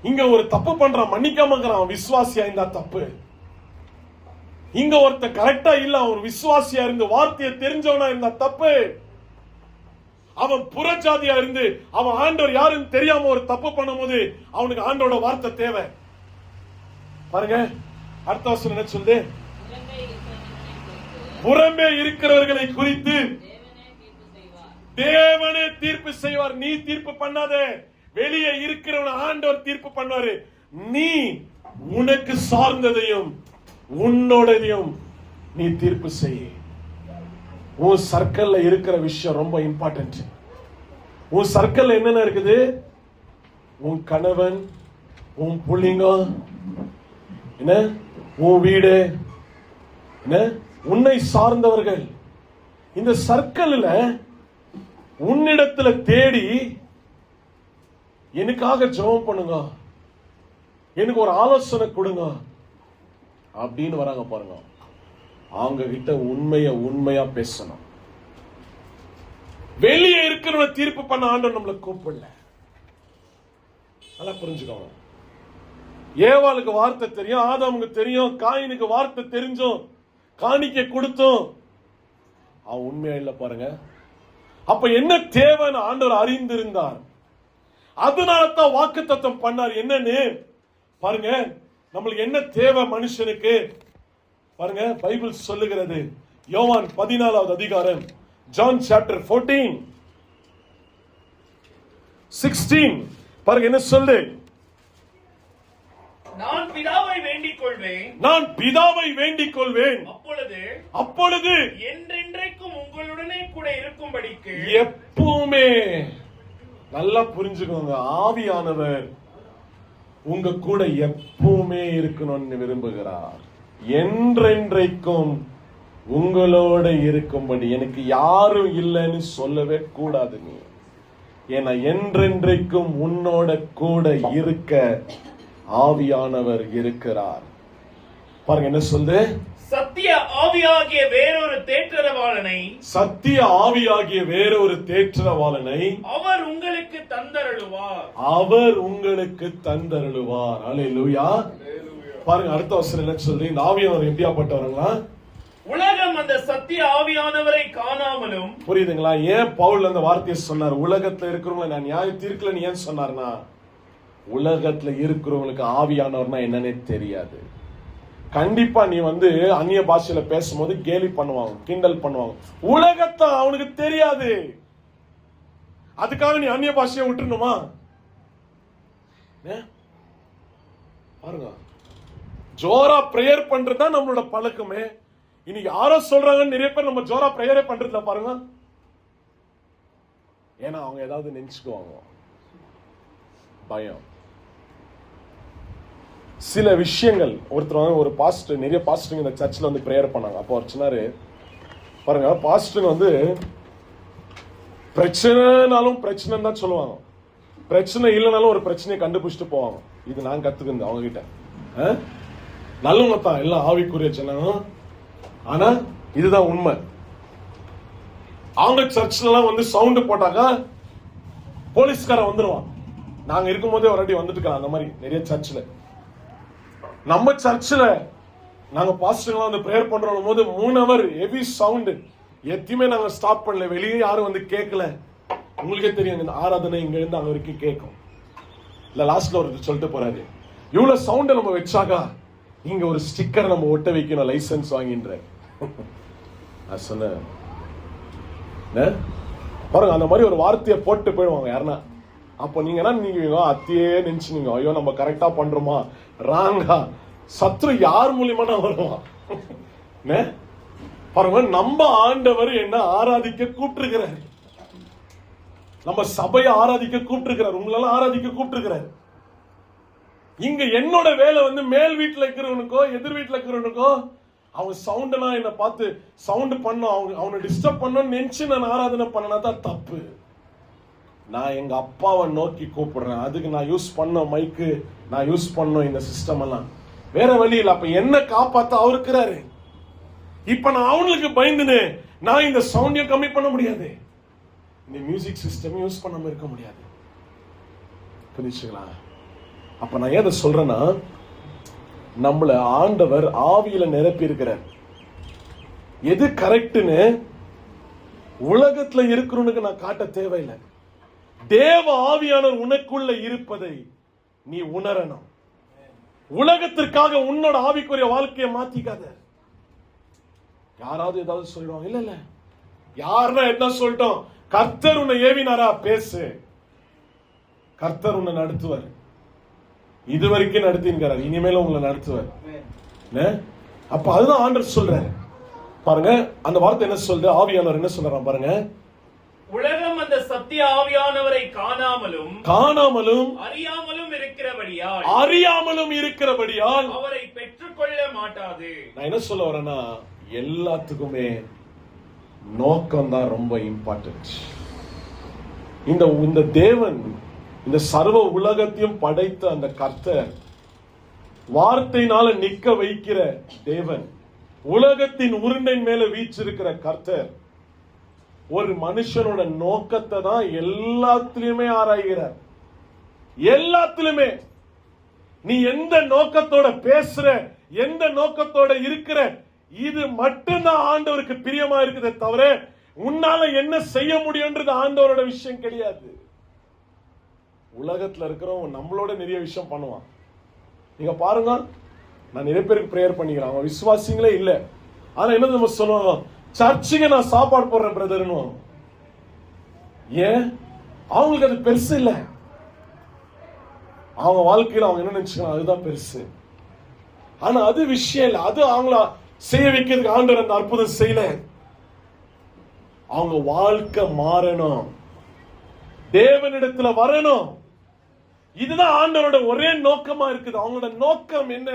Speaker 3: இங்க ஒரு தப்பு பண்றான், மன்னிக்காம இருக்கிறான், விசுவாசியா இருந்தா தப்பு. இங்க ஒருத்த கரெக்டா இல்ல, அவன் ஒரு விசுவாசியா இருந்து வார்த்தையை தெரிஞ்சவனா இருந்தா தப்பு. அவன் புறஜாதியா இருந்து அவன் ஆண்டவர் யாருன்னு தெரியாம ஒரு தப்பு பண்ணும்போது அவனுக்கு ஆண்டோட வார்த்தை தேவை. பாருங்க அடுத்த வசனம் என்ன சொல்லுது? புறம்பே இருக்கிறவர்களை குறித்து தேவனே தீர்ப்பு செய்வார். நீ தீர்ப்பு பண்ணாத, வெளியே இருக்கிறவன ஆண்டவர் தீர்ப்பு பண்ணுவாரு. நீ உனக்கு சார்ந்ததையும் உன்னோடதையும் நீ தீர்ப்பு செய்ய. உன் சர்க்கிள்ல இருக்கிற விஷயம் ரொம்ப இம்பார்ட்டன்ட். உன் சர்க்கிள்ல என்னென்ன இருக்குது? உன் கணவன், உன் புள்ளிங்க, என்ன, உன் வீடு, என்ன, உன்னை சார்ந்தவர்கள். இந்த சர்க்கிள்ல உன்னிடத்துல தேடி எனக்காக ஜெபம் பண்ணுங்க, எனக்கு ஒரு ஆலோசனை கொடுங்க அப்படின்னு வராங்க பாருங்க. அவங்க கிட்ட உண்மையா பேசணும். வெளியே இருக்கிறவன தீர்ப்பு பண்ண ஆண்டவர் நம்மளை கூப்பிடல. நல்லா புரிஞ்சுக்கோங்க. ஏவாளுக்கு வார்த்தை தெரியும், ஆதாமுக்கு தெரியும், காயினுக்கு வார்த்தை தெரிஞ்சும் காணிக்கை கொடுத்தோம், அவன் உண்மையா இல்ல பாருங்க. அப்ப என்ன தேவைன்னு ஆண்டவர் அறிந்திருந்தார். அதனால தான் வாக்குத்தத்தம் பண்ணார். என்னன்னு பாருங்க, நம்மளுக்கு என்ன தேவை மனுஷனுக்கு பாருங்க. பைபிள் சொல்லுகிறது, யோவான் 14வது அதிகாரம், ஜான் சாப்டர் 14:16 பாருங்க என்ன சொல்லு?
Speaker 2: நான் பிதாவை வேண்டிக் கொள்வேன், அப்பொழுது என்றென்றைக்கும் உங்களுடனே கூட இருக்கும்படிக்கு.
Speaker 3: எப்பவுமே நல்லா புரிஞ்சுக்கோங்க, ஆவியானவர் உங்க கூட எப்பவுமே இருக்கணும்னு விரும்புகிறார். என்றென்றைக்கும் உங்களோட இருக்கும்படி. எனக்கு யாரும் இல்லைன்னு சொல்லவே கூடாது நீ. ஏன்னா என்றென்றைக்கும் உன்னோட கூட இருக்க ஆவியானவர் இருக்கிறார். பாருங்க என்ன சொல்லு?
Speaker 2: சத்திய ஆவியாகிய வேறொரு தேற்றரவாளனை
Speaker 3: அவர் உங்களுக்கு தந்தருளுவார். அல்லேலூயா. பாருங்க அடுத்த வசனம் என்ன சொல்லுது? இந்த ஆவியானவர் எப்படியாப்பட்டவர்களா?
Speaker 2: உலகம் அந்த சத்திய ஆவியானவரை காணாமலும்.
Speaker 3: புரியுதுங்களா? ஏன் பவுல் அந்த வார்த்தையை சொன்னார்? உலகத்துல இருக்கிறவங்களை நான் நியாய தீர்க்கலன்னு ஏன் சொன்னார்னா, உலகத்துல இருக்கிறவங்களுக்கு ஆவியானவர்னா என்னன்னே தெரியாது. கண்டிப்பா நீ அந்நிய பாஷையில பேசும்போது கேலி பண்ணுவாங்க, கிண்டல் பண்ணுவாங்க. உலகத்தை அவனுக்கு தெரியாது. அதுக்காக நீ அந்நிய பாஷையை விட்டுணுமா? பாருங்க, ஜோரா பிரேயர் பண்றதுதான் நம்மளோட பழக்கமே. இன்னைக்கு யாரோ சொல்றாங்கன்னு நிறைய பேர் நம்ம ஜோரா பிரேயரே பண்றதுல பாருங்க. ஏன்னா அவங்க ஏதாவது நினைச்சுக்குவாங்க, பயம். சில விஷயங்கள் ஒரு பாஸ்டர், நிறைய பாஸ்டருங்க இந்த சர்ச்சில் வந்து பிரேயர் பண்ணாங்க. அப்போ அவர் சொன்னாரு பாருங்க, பாஸ்டருங்க வந்து பிரச்சனைனாலும் பிரச்சனைன்னு தான் சொல்லுவாங்க, பிரச்சனை இல்லைனாலும் ஒரு பிரச்சனையை கண்டுபிடிச்சிட்டு போவாங்க. இது நான் கத்துக்கிது அவங்க கிட்ட. நல்லவங்க தான் எல்லாம் ஆவிக்குரிய சொன்னாங்க, ஆனா இதுதான் உண்மை. அவங்க சர்ச்ல வந்து சவுண்ட் போட்டாங்க போலீஸ்காரன் வந்துருவான். நாங்க இருக்கும் போதே ஒரு அடி வந்துட்டு அந்த மாதிரி நிறைய சர்ச்சில். நம்ம சர்ச்சில் நாங்க பாஸ்டர்லாம் வந்து பிரேயர் பண்றோம் போது 3 hour ஹெவி சவுண்ட் எத்தையுமே நாங்க ஸ்டாப் பண்ணல. வெளியே யாரும் வந்து கேட்கல. உங்களுக்கே தெரியும் இந்த ஆராதனை இங்க இருந்து அங்க வரைக்கும் கேட்கும். இல்ல லாஸ்ட்ல ஒரு சொல்லிட்டு போறாரு, இவ்வளவு சவுண்ட் நம்ம வச்சாக்கா இங்க ஒரு ஸ்டிக்கர் நம்ம ஒட்ட வைக்கணும், லைசன்ஸ் வாங்கின்ற. நான் சொன்னேன் பாருங்க, அந்த மாதிரி ஒரு வார்த்தையை போட்டு போயிடுவாங்க யாருன்னா. அப்போ நீங்க என்ன நீங்க அத்தையே நினைச்சுங்க, ஐயோ நம்ம கரெக்டா பண்றோமா ராங்கா, சத்ரு யார் மூலியமா நான் வருவான். பாருங்க, நம்ம ஆண்டவர் என்ன ஆராதிக்க கூப்பிட்டுருக்கிறார், நம்ம சபையை ஆராதிக்க கூப்பிட்டுருக்கிறார், உங்களெல்லாம் ஆராதிக்க கூப்பிட்டுருக்கிறார். இங்க என்னோட வேலை வந்து மேல் வீட்டுல இருக்கிறவனுக்கோ எதிர் வீட்டுல இருக்கிறவனுக்கோ அவங்க சவுண்டெல்லாம் என்ன பார்த்து சவுண்ட் பண்ணும், அவனை டிஸ்டர்ப் பண்ணணும்னு நினைச்சு நான் ஆராதனை பண்ணனா தான் தப்பு. நான் எங்க அப்பாவை நோக்கி கூப்பிடுறேன், அதுக்கு நான் யூஸ் பண்ண மைக்கு, நான் யூஸ் பண்ணோம் இந்த சிஸ்டம் எல்லாம், வேற வழி இல்லை. அப்ப என்ன காப்பாத்த அவர் இருக்கிறாரு. இப்ப நான் அவங்களுக்கு பயந்துன்னு நான் இந்த சவுண்டையும் கம்மி பண்ண முடியாது, இந்த மியூசிக் சிஸ்டம் யூஸ் பண்ணாம இருக்க முடியாது. புரிஞ்சுங்களா? அப்ப நான் ஏதை சொல்றேன்னா, நம்மள ஆண்டவர் ஆவியில நிரப்பி இருக்கிறார். எது கரெக்ட்னு உலகத்துல இருக்கிறவனுக்கு நான் காட்ட தேவையில்லை. தேவ ஆவியானவர் உனக்குள்ள இருப்பதை நீ உணரணும். உலகத்திற்காக உன்னோட ஆவிக்குரிய வாழ்க்கையை மாத்திக்காத. யாராவது ஏதாவது சொல்லுவாங்க, இல்ல இல்ல யாருன்னா என்ன சொல்லிட்டோம், கர்த்தர் உன்னை ஏவினாரா, பேசு, கர்த்தர் உன்னை நடத்துவார். இதுவரைக்கும் நடத்தின்றார், இனிமேல உங்களை நடத்துவார். அப்ப அதுதான் ஆண்டவர் சொல்றாரு. பாருங்க அந்த வார்த்தை என்ன சொல்றது, ஆவியானவர் என்ன சொல்றான் பாருங்க.
Speaker 2: உலகம் அந்த சத்திய ஆவியானவரை காணாமலும் அறியாமலும் இருக்கிறபடியால் அவரை பெற்றுக்கொள்ள மாட்டாது.
Speaker 3: நான் என்ன சொல்ல வரேன்னா, எல்லாத்துக்குமே நோக்கம் தான் ரொம்ப இம்பார்ட்டன்ட். இந்த தேவன், இந்த சர்வ உலகத்தையும் படைத்த அந்த கர்த்தர், வார்த்தையினால நிக்க வைக்கிற தேவன், உலகத்தின் உருண்டை மேல வீச்சிருக்கிற கர்த்தர், ஒரு மனுஷனோட நோக்கத்தை தான் எல்லாத்திலுமே ஆராய்கிறார். எல்லாத்திலுமே நீ எந்த நோக்கத்தோட பேசுற, எந்த நோக்கத்தோட இருக்கிற, இது மட்டும்தான் ஆண்டவருக்கு பிரியமா இருக்குதே தவிர உன்னால என்ன செய்ய முடியும்ன்றது ஆண்டவரோட விஷயம் கிடையாது. உலகத்துல இருக்கிறவங்க நம்மளோட நிறைய விஷயம் பண்ணுவான். நீங்க பாருங்க, நான் நிறைய பேருக்கு பிரேயர் பண்ணிக்கிறேன், அவங்க விசுவாசிங்களே இல்ல, ஆனா என்ன நம்ம சொல்லுவாங்க, சர்ச்சுக்கு நான் சாப்பாடு போடுறேன் பிரதர்னு. ஏன்? அவங்களுக்கு அது பெருசு இல்ல. அவங்க வாழ்க்கையில அவங்க என்ன நினைச்சுக்கலாம், அதுதான் பெருசு. ஆனா அது விஷயம் இல்ல. அது அவங்கள செய்ய வைக்கிறதுக்கு ஆண்டவர் அந்த அற்புதம் செய்யல. அவங்க வாழ்க்கை மாறணும், தேவனிடத்துல வரணும். இதுதான் ஆண்டவரோட ஒரே நோக்கமா இருக்குது. அவங்களோட நோக்கம் என்ன?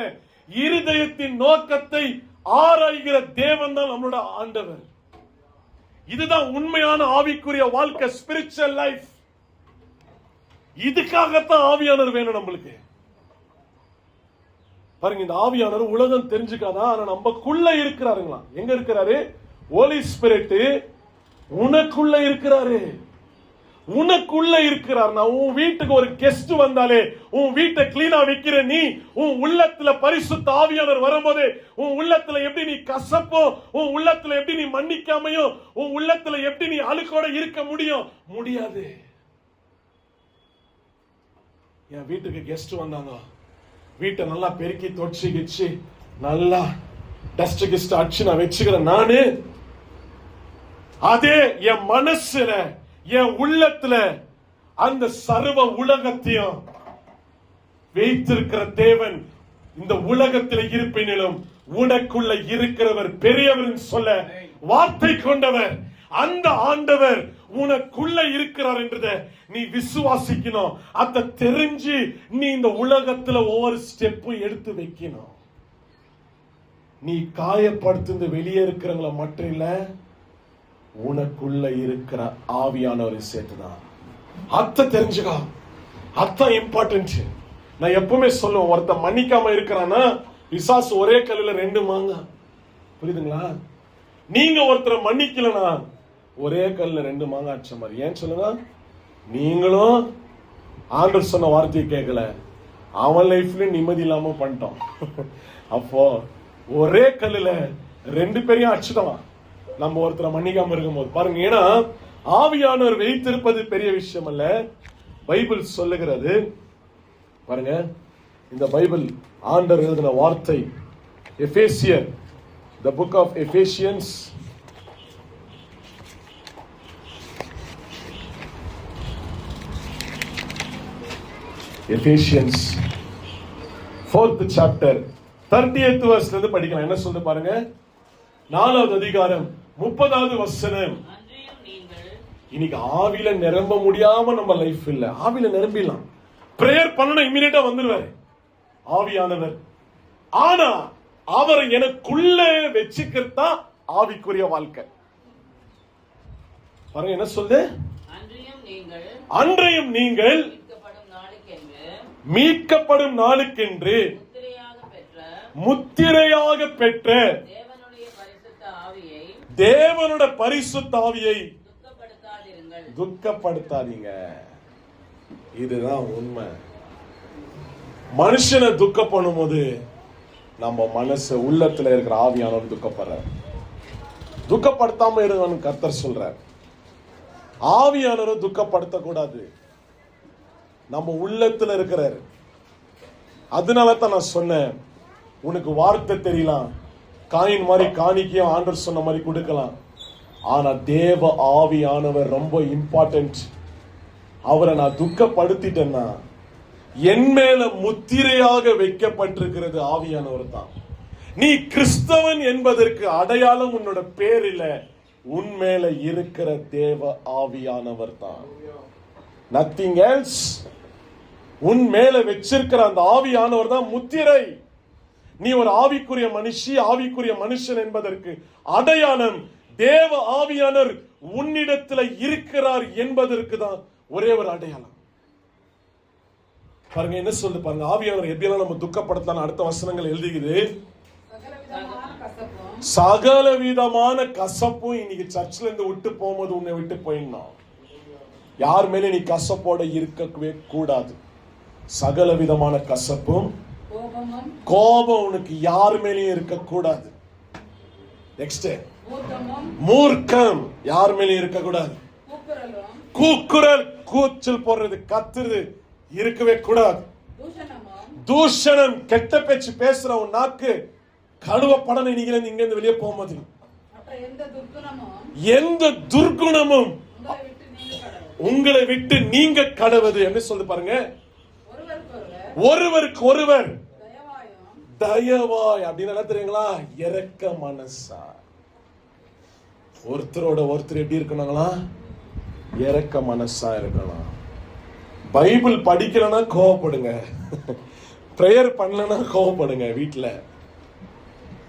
Speaker 3: இருதயத்தின் நோக்கத்தை ஆராய்கிற தேவன் தான் நம்மளோட ஆண்டவர். இதுதான் உண்மையான ஆவிக்குரிய வாழ்க்கை, ஸ்பிரிச்சுவல் லைஃப். இதுக்காகத்தான் ஆவியானவர் வேணும் நம்மளுக்கு. பாருங்க, இந்த ஆவியானவர் உலகம் தெரிஞ்சுக்காதான், ஆனா நமக்குள்ள இருக்கிறாருங்களா. எங்க இருக்கிறாரு? ஹோலி ஸ்பிரிட் உனக்குள்ள இருக்கிறாரு. உனக்குள்ள இருக்கிறார். உன் வீட்டுக்கு ஒரு கெஸ்ட் வந்தாலே உன் வீட்டை கிளீனா வைக்கிற நீ, உன் உள்ளத்துல பரிசுத்த ஆவியானவர் வரும்போது உன் உள்ளத்துல எப்படி நீ கசப்போ, உன் உள்ளத்துல எப்படி நீ மன்னிக்காமையோ, உன் உள்ளத்துல எப்படி நீ அழுக்கோட இருக்க முடியாது. என் வீட்டுக்கு கெஸ்ட் வந்தாங்க, வீட்டை நல்லா பெருக்கி தொடச்சி கிச்சு நல்லா டஸ்ட் கிஸ்ட் அடிச்சு நான் வச்சுக்கிறேன். நானு அதே என் மனசுல, என் உள்ளத்துல அந்த சர்வ உலகத்தையும் வைத்திருக்கிற தேவன் இந்த உலகத்தில் இருப்பினும் உனக்குள்ள இருக்கிறவர் பெரியவர் சொல்ல வார்த்தை கொண்டவர். அந்த ஆண்டவர் உனக்குள்ள இருக்கிறார் என்றத நீ விசுவாசிக்கணும். அத தெரிஞ்சு நீ இந்த உலகத்துல ஒவ்வொரு ஸ்டெப்பும் எடுத்து வைக்கணும். நீ காயப்படுத்து வெளியே இருக்கிறவங்கள மட்டும் இல்ல, உனக்குள்ள இருக்கிற ஆவியானவரை சேர்த்துதான். அத தெரிஞ்சுக்கா, அதான் இம்பார்ட்டன்ட். நான் எப்பவுமே சொல்லுவேன், ஒருத்த மன்னிக்காம இருக்கிறான்னா பிசாசு ஒரே கல்லுல 2 மாங்காய். புரியுதுங்களா? நீங்க ஒருத்தரை மன்னிக்கலனா ஒரே கல்லுல 2 மாங்காய் அடிச்ச மாதிரி. ஏன் சொல்லுங்க? நீங்களும் ஆண்டவர் சொன்ன வார்த்தையை கேட்கல, அவன் லைஃப்ல நிம்மதி இல்லாம பண்ணிட்டோம். அப்போ ஒரே கல்லுல 2 பேரையும் அடிச்சுட்டோம் நம்ம ஒருத்தரை மன்னிக்காம இருக்கும் போது. பாருங்க, ஏன்னா ஆவியானவர் வைத்திருப்பது பெரிய விஷயம் அல்ல. பைபிள் சொல்லுகிறது பாருங்க, இந்த பைபிள் ஆண்டவர் எழுதின வார்த்தை. எபேசியர், the book of Ephesians, Ephesians 4th chapter 30th verse இருந்து படிக்கலாம். என்ன சொல்லுது பாருங்க, 4வது அதிகாரம் 30வது வசனம்.
Speaker 4: அன்றியும் நீங்கள்
Speaker 3: இன்னைக்கு ஆவியில நிரம்ப முடியாம நம்ம லைஃப் இல்ல, ஆவியில நிரம்பிடலாம். பிரேயர் பண்ணணும், இமிடியேட்டா வந்துருவாரு ஆவியானவர். ஆனா அவர் எனக்குள்ள வச்சுக்கிறதா ஆவிக்குரிய வாழ்க்கை. பாருங்க என்ன சொல்லு, அன்றையும் நீங்கள் மீட்கப்படும் நாளுக்கென்று முத்திரையாக பெற்ற தேவனுடைய பரிசுத்த ஆவியை துக்கப்படுத்தாதீங்க. இதுதான் உண்மை. மனுஷனை துக்கம் பண்ணும்போது நம்ம மனசு உள்ளத்துல இருக்கிற ஆவியானவர் துக்கப்படுற. துக்கப்படுத்தாம இருங்கன்னு கர்த்தர் சொல்றார். ஆவியானவர் துக்கப்படுத்த கூடாது, நம்ம உள்ளத்துல இருக்கிறார். அதனால தான் நான் சொன்னேன், உனக்கு வார்த்தை தெரியலாம், காயின் மாதிரி காணிக்கையும் ஆண்டவர் சொன்ன மாதிரி கொடுக்கலாம். ஆனா தேவ ஆவியானவர் ரொம்ப இம்பார்ட்டன்ட். அவரை நான் துக்கப்படுத்திட்டேன்னா என் மேல முத்திரையாக வைக்கப்பட்டிருக்கிறது ஆவியானவர் தான். நீ கிறிஸ்தவன் என்பதற்கு அடையாளம் உன்னோட பேர் இல்ல, உன் மேல இருக்கிற தேவ ஆவியானவர் தான். Nothing else. உன் மேல வச்சிருக்கிற அந்த ஆவியானவர் தான் முத்திரை. நீ ஒரு ஆவிக்குரிய மனுஷி, ஆவிக்குரிய மனுஷன் என்பதற்கு அடையாளம் தேவ ஆவியானவர் உன்னிடத்துல இருக்கிறார் என்பதற்கு தான் ஒரே ஒரு அடையாளம். பாருங்க என்ன சொல்லு பாருங்க, ஆவியானவர் எப்படியெல்லாம் நம்ம துக்கப்படுத்தலாம். அடுத்த வசனங்கள் எழுதுகிறது, சகல விதமான கசப்பும் இன்னைக்கு சர்ச்சில் இருந்து விட்டு போகும்போது உன்னை விட்டு போயிடணும். யார் மேல நீ கசப்போட இருக்கவே கூடாது. சகல விதமான கசப்பும் கோபம் உனக்கு யார் மேலேயும் இருக்க கூடாது. நெக்ஸ்ட், மூர்க்கம் யார் மேலேயும் இருக்க கூடாது. கூக்குரல், கூச்சல் போடுறது, கத்துறது இருக்கவே கூடாது. தூஷணம், கெட்ட பேச்சு பேசுற உன் நாக்கு கழுவப்படணும். நீங்க இங்க இருந்து வெளியே போகும்போது எந்த துர்குணமும் உங்களை விட்டு நீங்க கடவுது என்று சொல்லி பாருங்க. ஒருவருக்கு ஒருவர் தயவாய் அப்படின்னு என்ன தெரியுங்களா, இரக்க மனசா. ஒருத்தரோட ஒருத்தர் எப்படி இருக்கணுங்களா, இரக்க மனசா இருக்கணும். பைபிள் படிக்கலன்னா கோவப்படுங்க, பிரேயர் பண்ணலன்னா கோவப்படுங்க. வீட்டுல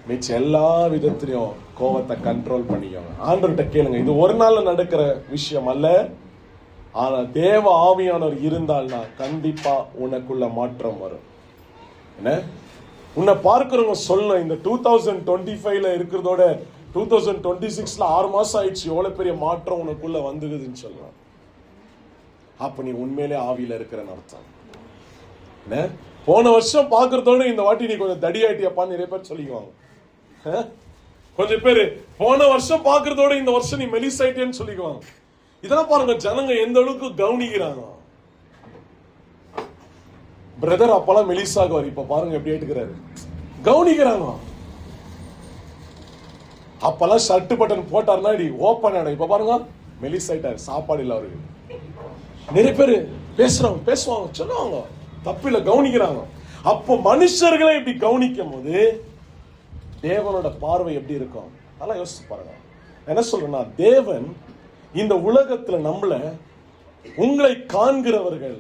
Speaker 3: மிச்ச எல்லா விதத்திலையும் கோவத்தை கண்ட்ரோல் பண்ணிக்கோங்க. ஆண்டவர்கிட்ட கேளுங்க. இது ஒரு நாள்ல நடக்கிற விஷயம் அல்ல. ஆனா தேவ ஆவியானவர் இருந்தால்னா கண்டிப்பா உனக்குள்ள மாற்றம் வரும். என்ன உன்னை பார்க்கிறவங்க சொல்லணும், இந்த 2025ல இருக்கிறதோட 2026ல 6 மாசம் ஆயிடுச்சு, எவ்வளவு பெரிய மாற்றம் உனக்குள்ள வந்துகுதுன்னு சொல்லலாம். அப்ப நீ உண்மையிலே ஆவியில இருக்கிறன்னு அர்த்தம். என்ன போன வருஷம் பாக்குறதோட இந்த வாட்டி நீ கொஞ்சம் தடியாயிட்டியப்பான்னு நிறைய பேர் சொல்லிக்குவாங்க. கொஞ்சம் பேரு போன வருஷம் பாக்குறதோட இந்த வருஷம் நீ மெலிசாயிட்டேன்னு சொல்லிக்குவாங்க. இதெல்லாம் பாருங்க ஜனங்க எந்த அளவுக்கு கவனிக்கிறாங்க. பிரதர் அப்பெல்லாம் மெலிசாகுவார், இப்ப பாருங்க எப்படி ஏற்றுக்கிறாரு. கவனிக்கிறாங்க. அப்பெல்லாம் ஷர்ட் பட்டன் போட்டார்னா ஓப்பன் ஆயிடும், இப்ப பாருங்க மெலிசாயிட்டாரு, சாப்பாடு இல்ல அவருக்கு. நிறைய பேரு பேசுவாங்க சொல்லுவாங்க, தப்பில்ல, கவனிக்கிறாங்க. அப்போ மனுஷர்களை இப்படி கவனிக்கும் போது தேவனோட பார்வை எப்படி இருக்கும்? அதெல்லாம் யோசிச்சு பாருங்க. என்ன சொல்றேன்னா, தேவன் இந்த உலகத்துல நம்மள, உங்களை காண்கிறவர்கள்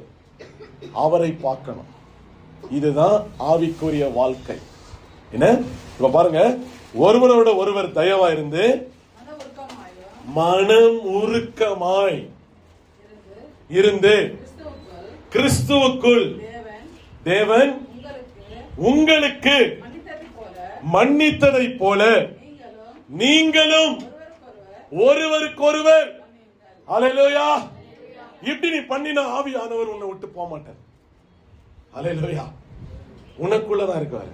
Speaker 3: அவரை பார்க்கணும். இதுதான் ஆவிக்குரிய வாழ்க்கை. என்ன இப்ப பாருங்க, ஒருவரோட ஒருவர் தயவா இருந்து மனம் உருக்கமாய் இருந்து கிறிஸ்துவுக்குள் தேவன் உங்களுக்கு மன்னித்ததை போல நீங்களும் ஒருவருக்கொருவர். அல்லேலூயா. இப்படி நீ பண்ணினா ஆவியானவர் உன்னை விட்டு போக மாட்டார். அல்லேலூயா. உனக்குள்ளதான் இருக்காரு.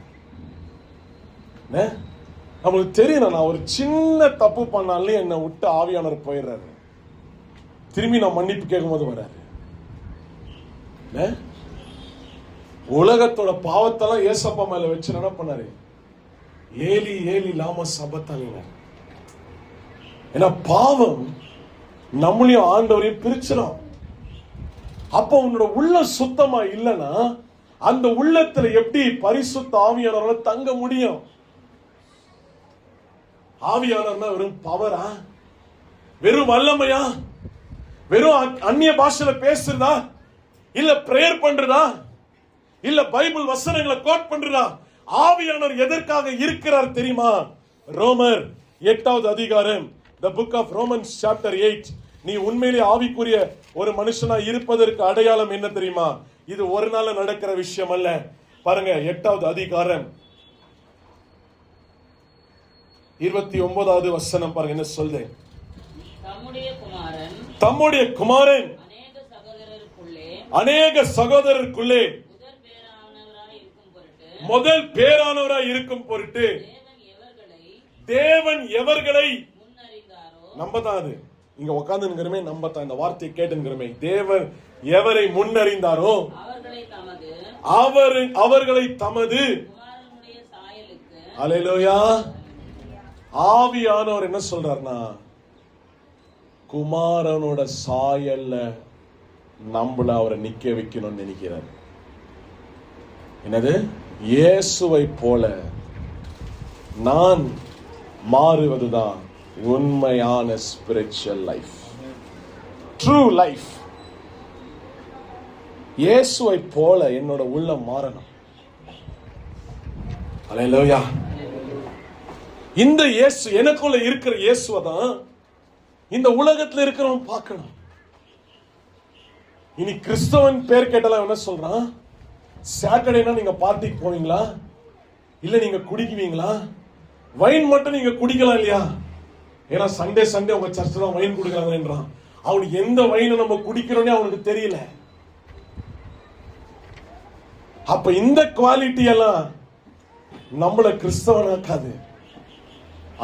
Speaker 3: நம்மளுக்கு தெரியும், நான் ஒரு சின்ன தப்பு பண்ணாலே என்னை விட்டு ஆவியானவர் போயிடுறாரு. திரும்பி நான் மன்னிப்பு கேட்கும் போது வர்றாரு. உலகத்தோட பாவத்தெல்லாம் ஏசப்பா மேல வச்சு என்ன பண்ணாரு? ஏலி ஏலி லாம சபத்தாங்க. ஏன்னா பாவம் நம்மளையும் ஆண்டவரையும் பிரிச்சிடும். அப்போ உன்னோட உள்ள சுத்தமா இல்லைன்னா அந்த உள்ளத்துல எப்படி பரிசுத்த ஆவியானவரால தங்க முடியும்? ஆவியானவர்னா வெறும் பவரா, வெறும் வல்லமையா, வெறும் அந்நிய பாஷையில பேசுறதா, இல்ல பிரேயர் பண்றதா, இல்ல பைபிள் வசனங்களை கோட் பண்றதா? ஆவியானவர் எதற்காக இருக்கிறார் தெரியுமா? ரோமர் 8வது அதிகாரம், the book of Romans chapter 8. நீ உண்மையிலே ஆவிக்குரிய ஒரு மனுஷனா இருப்பதற்கு அடையாளம் என்ன தெரியுமா? இது ஒரு நாள் நடக்கிற விஷயம் அல்ல. பாருங்க 8வது அதிகாரம் 29வது வசனம் பாருங்க என்ன சொல்லுது? தம்முடைய குமாரன் அநேக சகோதரருக்குள்ளே முதல் பேரானவராய் இருக்கும் பொருட்டு தேவன் எவர்களை நம்பதான், அது இங்க உட்கார்ந்துங்கிறமே நம்பத்தான், இந்த வார்த்தையை கேட்டுங்கிறமே, தேவன் எவரை முன்னறிந்தாரோ அவர்களை தமது. அல்லேலூயா. ஆவியானவர் என்ன சொல்றாருன்னா, குமாரனோட சாயல்ல நம்மள அவரை நிக்க வைக்கணும்னு நினைக்கிறார். என்னது? இயேசுவை போல நான் மாறுவதுதான் உண்மையான ஸ்பிரிச்சுவல் லைஃப், ட்ரூ லைஃப். இயேசுவை போல என்னோட உள்ளம் மாறணும். அல்லேலூயா. இந்த இயேசு, எனக்குள்ள இருக்கிற இயேசுவை தான் இந்த உலகத்துல இருக்கிறவன் பார்க்கணும். இனி கிறிஸ்தவன் பேர் கேட்டாலும் என்ன சொல்றான்? சாட்டர்டேனா நீங்க பார்ட்டிக்கு போவீங்களா? இல்ல நீங்க குடிக்குவீங்களா? வைன் மட்டும் நீங்க குடிக்கலாம் இல்லையா? ஏன்னா சண்டே சண்டே உங்க சர்ச்சில் தான் வைன் குடிக்கிறாங்கன்றான். அவனுக்கு எந்த வைனை நம்ம குடிக்கிறோன்னே அவனுக்கு தெரியல. அப்ப இந்த குவாலிட்டி எல்லாம் நம்மள கிறிஸ்தவனாக்காது.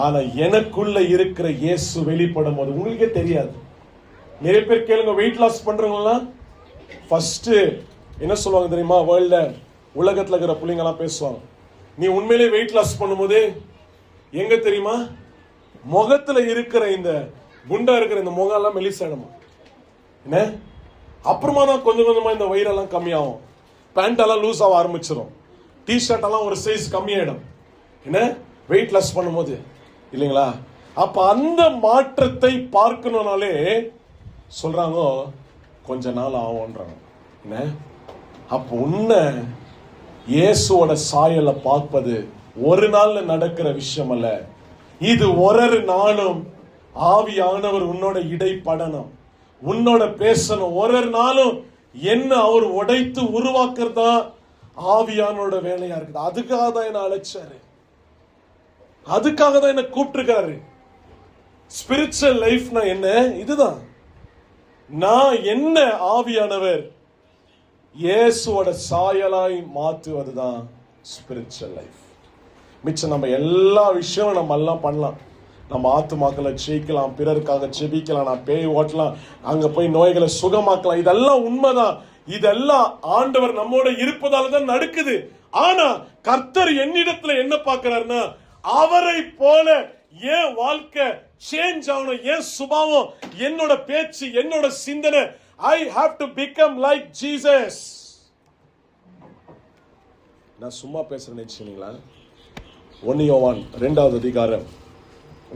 Speaker 3: ஆனா எனக்குள்ள இருக்கிற இயேசு வெளிப்படும் போது உங்களுக்கே தெரியாது. நிறைய பேர் கேளுங்க, வெயிட் லாஸ் பண்றவங்கலாம் ஃபர்ஸ்ட் என்ன சொல்லுவாங்க தெரியுமா? வேர்ல்ட்ல உலகத்துல இருக்கிற பிள்ளைங்க எல்லாம் பேசுவாங்க, நீ உண்மையிலே வெயிட் லாஸ் பண்ணும்போது எங்க தெரியுமா? முகத்துல இருக்கிற இந்த குண்டா இருக்கிற இந்த முகம் எல்லாம் மெலிசாயிடுமா, என்ன? அப்புறமா தான் கொஞ்சம் கொஞ்சமா இந்த வயிறெல்லாம் கம்மியாகும், பேண்ட் எல்லாம் லூஸ் ஆக ஆரம்பிச்சிடும், டிஷர்ட் எல்லாம் ஒரு சைஸ் கம்மியாயிடும். என்ன? வெயிட் லாஸ் பண்ணும்போது இல்லைங்களா? அப்ப அந்த மாற்றத்தை பார்க்கணும்னாலே சொல்றாங்க கொஞ்ச நாள் ஆகும்ன்றாங்க. என்ன? அப்ப உன்னை இயேசுவோட சாயலை பார்ப்பது ஒரு நாள்ல நடக்கிற விஷயம் அல்ல. இது ஒரு நாளும் ஆவியானவர் உன்னோட இடைப்படணும், உன்னோட பேசணும். ஒரு நாளும் என்ன அவர் உடைத்து உருவாக்குறதா ஆவியானோட வேலையா இருக்குது. அதுக்காக தான் என்ன அழைச்சாரு, அதுக்காக தான் என்ன கூப்பிட்டுருக்காரு. ஸ்பிரிச்சுவல் லைஃப்னா என்ன? இதுதான். நான் என்ன ஆவியானவர் இயேசுவோட சாயலாய் மாற்றுவதுதான் ஸ்பிரிச்சுவல் லைஃப். மிச்சம் நம்ம எல்லா விஷயமும் நம்ம எல்லாம் பண்ணலாம். நம்ம ஆத்துமாக்களை ஜெயிக்கலாம், பிறருக்காக ஜெபிக்கலாம், நான் பேய் ஓட்டலாம், அங்க போய் நோய்களை சுகமாக்கலாம். இதெல்லாம் உண்மைதான். இதெல்லாம் ஆண்டவர் நம்மோட இருப்பதால தான் நடக்குது. ஆனா கர்த்தர் என்னிடத்துல என்ன பார்க்கிறாருன்னா, அவரை போல ஏன் வாழ்க்கை சேஞ்ச் ஆகணும், ஏன் சுபாவம், என்னோட பேச்சு, என்னோட சிந்தனை, I have to become like Jesus. நான் சும்மா பேசுறேன்னு நினைச்சீங்களா? 1 யோவான் 2வது அதிகாரம்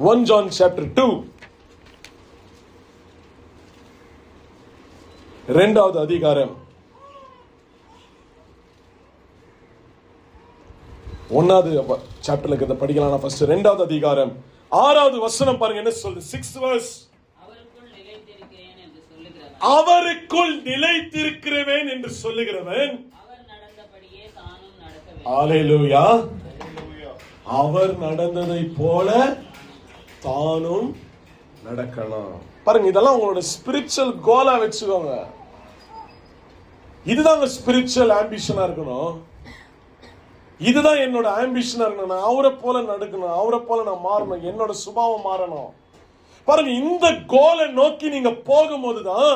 Speaker 3: 1 John chapter 2 2வது அதிகாரம் 1வது சாப்டர்ல இருக்கிறத படிக்கலாம். ஃபர்ஸ்ட் 2வது அதிகாரம் 6வது வசனம் பாருங்க என்ன சொல்லுது. 6th verse. அவருக்குள் நிலைத்திருக்கிறேன் என்று சொல்லுகிறவன்
Speaker 4: அவர் நடந்தபடியே தானும் நடக்க வேண்டும்.
Speaker 3: ஹalleluya. அவர் நடந்ததை போல தானும் நடக்கணும். பாருங்க, இதெல்லாம் உங்களோட ஸ்பிரிச்சுவல் கோலா வச்சுக்கோங்க. இதுதான் ஸ்பிரிச்சுவல் ஆம்பிஷனா இருக்கணும். இதுதான் என்னோட ஆம்பிஷனா இருக்கணும். நான் அவரை போல நடக்கணும், அவரை போல நான் மாறணும், என்னோட சுபாவம் மாறணும். பாருங்க, இந்த கோலை நோக்கி நீங்க போகும்போதுதான்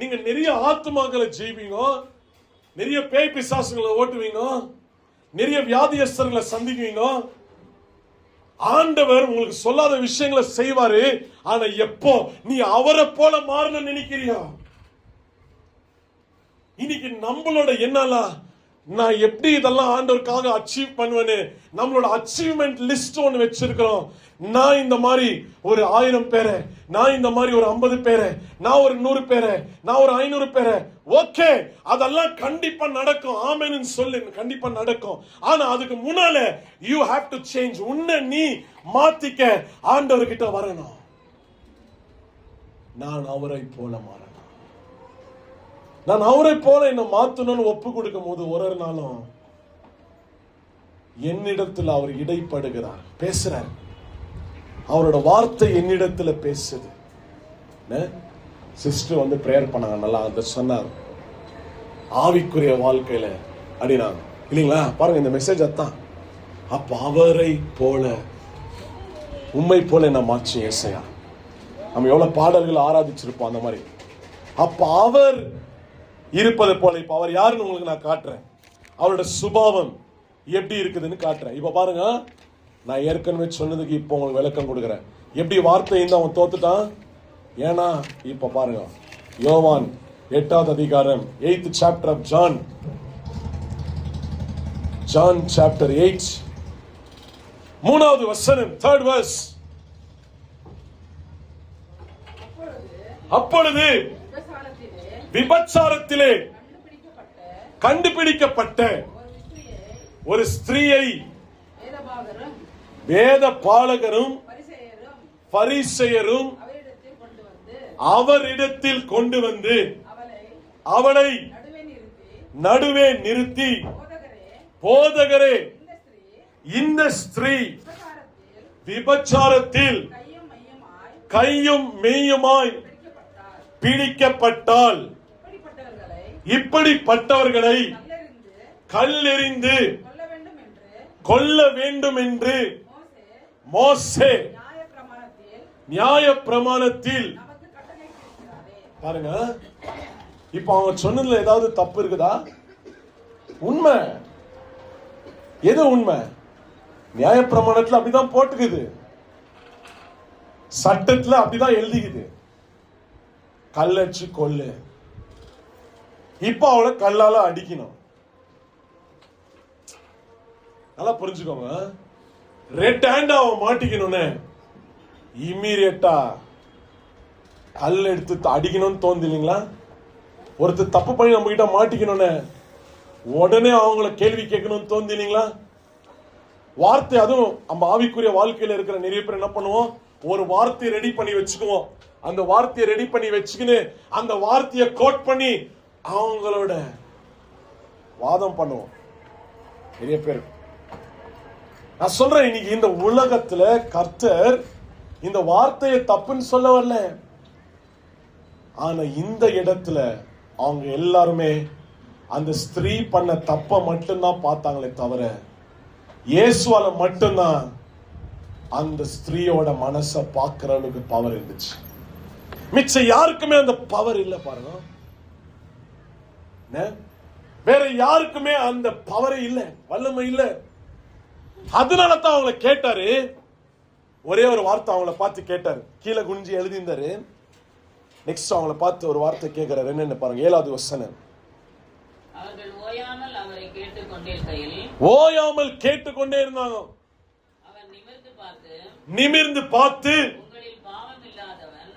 Speaker 3: நீங்க நிறைய ஆத்மாக்களை ஜெயிப்பீங்க, நிறைய பேய் பிசாசுகளை ஓட்டுவீங்க, நிறைய வியாதியஸ்தர்களை சந்திக்குவீங்க. ஆண்டவர் உங்களுக்கு சொல்லாத விஷயங்களை செய்வாரு. ஆனா எப்போ நீ அவரை போல மாறணும்னு நினைக்கிறியா? இன்னைக்கு நம்மளோட என்னலாம் நான் எப்படி இதெல்லாம் ஆண்டவருக்காக அச்சீவ் பண்ணுவேன்னு நம்மளோட அச்சீவ்மெண்ட் லிஸ்ட் ஒன்று வச்சிருக்கிறோம். நான் இந்த மாதிரி ஒரு 1000 பேரை, நான் இந்த மாதிரி ஒரு 50 பேரை, நான் ஒரு 100 பேரை, நான் ஒரு 500 பேரை. ஓகே, அதெல்லாம் கண்டிப்பா நடக்கும். ஆமென்னு சொல்லு, கண்டிப்பா நடக்கும். ஆனா அதுக்கு முன்னால யூ ஹேவ் டு சேஞ்ச். உன்னை நீ மாத்திக்க ஆண்டவர்கிட்ட வரணும். நான் அவரை போல மாறணும். நான் அவரை போல என்ன மாத்தணும்னு ஒப்பு கொடுக்கும் போது ஒரு நாளும் என்னிடத்தில் அவர் இடைப்படுகிறார், பேசுறார். அவரோட வார்த்தை என்னிடத்துல பேசுது. சிஸ்டர் வந்து பிரேயர் பண்ணாங்க, நல்லா அந்த சொன்னாங்க ஆவிக்குரிய வாழ்க்கையில அப்படின்னா இல்லைங்களா? பாருங்க, இந்த மெசேஜ் அதான். அப்ப அவரை போல உண்மை போல என்ன மாற்றி ஏசையா. நம்ம எவ்வளவு பாடல்கள் ஆராதிச்சிருப்போம் அந்த மாதிரி. அப்ப அவர் இருப்பது போல இப்ப அவர் யாருன்னு உங்களுக்கு நான் காட்டுறேன். அவரோட சுபாவம் எப்படி இருக்குதுன்னு காட்டுறேன். இப்ப பாருங்க, நான் ஏற்கனவே சொன்னதுக்கு இப்ப உங்களுக்கு விளக்கம் கொடுக்குறேன். எப்படி வார்த்தை இருந்தா அவன் தோத்துட்டான். ஏன்னா இப்ப பாருங்க, யோவான் 8வது அதிகாரம் 8th chapter of John chapter 8 3வது வசனம் 3rd verse. அப்பொழுது விபச்சாரத்திலே கண்டுபிடிக்கப்பட்ட ஒரு ஸ்திரீயை வேத பாலகரும் பரிசேயரும் அவரிடத்தில் கொண்டு வந்து அவளை நடுவே நிறுத்தி, போதகரே, இந்த ஸ்திரீ விபச்சாரத்தில் கையும் மெய்யுமாய் பிடிக்கப்பட்டால் இப்படிப்பட்டவர்களை கல்லெறிந்து கொல்ல வேண்டும் என்று மோசே நியாய பிரமாணத்தில் பாருங்க. இப்ப அவங்க சொன்னதுல ஏதாவது தப்பு இருக்குதா? உண்மை. எது உண்மை? நியாய பிரமாணத்துல அப்படிதான் போட்டுக்குது, சட்டத்துல அப்படிதான் எழுதிக்குது, கல்லச்சு கொல்லு. இப்ப அவளை கல்லால அடிக்கணும். நல்லா புரிஞ்சுக்கோங்க. ரெட் ஹேண்ட் அவன் மாட்டிக்கணும்னு இம்மீடியட்டா கல் எடுத்து அடிக்கணும்னு தோணுது இல்லைங்களா? ஒருத்தர் தப்பு பண்ணி நம்ம கிட்ட மாட்டிக்கணும்னு உடனே அவங்கள கேள்வி கேட்கணும்னு தோணுது இல்லைங்களா? வார்த்தை, அதுவும் நம்ம ஆவிக்குரிய வாழ்க்கையில இருக்கிற நிறைய பேர் என்ன பண்ணுவோம், ஒரு வார்த்தையை ரெடி பண்ணி வச்சுக்குவோம். அந்த வார்த்தையை ரெடி பண்ணி வச்சுக்கின்னு அந்த வார்த்தையை கோட் பண்ணி அவங்களோட வாதம் பண்ணுவோம் நிறைய பேர். நான் சொல்றேன், இன்னைக்கு இந்த உலகத்துல கர்த்தர் இந்த வார்த்தையை தப்புன்னு சொல்ல வரல. ஆனா இந்த இடத்துல அவங்க எல்லாருமே அந்த ஸ்திரீ பண்ண தப்ப மட்டும்தான் பார்த்தாங்களே தவிர இயேசுவால மட்டும்தான் அந்த ஸ்திரீயோட மனசை பார்க்கிற அளவுக்கு பவர் இருந்துச்சு. மிச்சம் யாருக்குமே அந்த பவர் இல்ல. பாருங்க, வேற யாருக்குமே அந்த பவரே இல்ல, வல்லமை இல்ல. அதனால தான் அவங்களை கேட்டாரு. ஒரே ஒரு வார்த்தை அவங்கள பார்த்து கேட்டாரு, கீழே குனிஞ்சு எழுதியிருந்தாரு. நெக்ஸ்ட் அவங்கள பார்த்து ஒரு வார்த்தை கேட்கிறாரு. என்னன்னு பாருங்க, 7வது வசனம்.
Speaker 4: அவர்கள் ஓயாமல் அவரை ஓயாமல் கேட்டுக்கொண்டிருக்கையில்
Speaker 3: கேட்டுக்கொண்டே இருந்தாங்க.
Speaker 4: அவன்
Speaker 3: நிமிர்ந்து பார்த்து
Speaker 4: உங்களில் பாவம் இல்லாதவன்.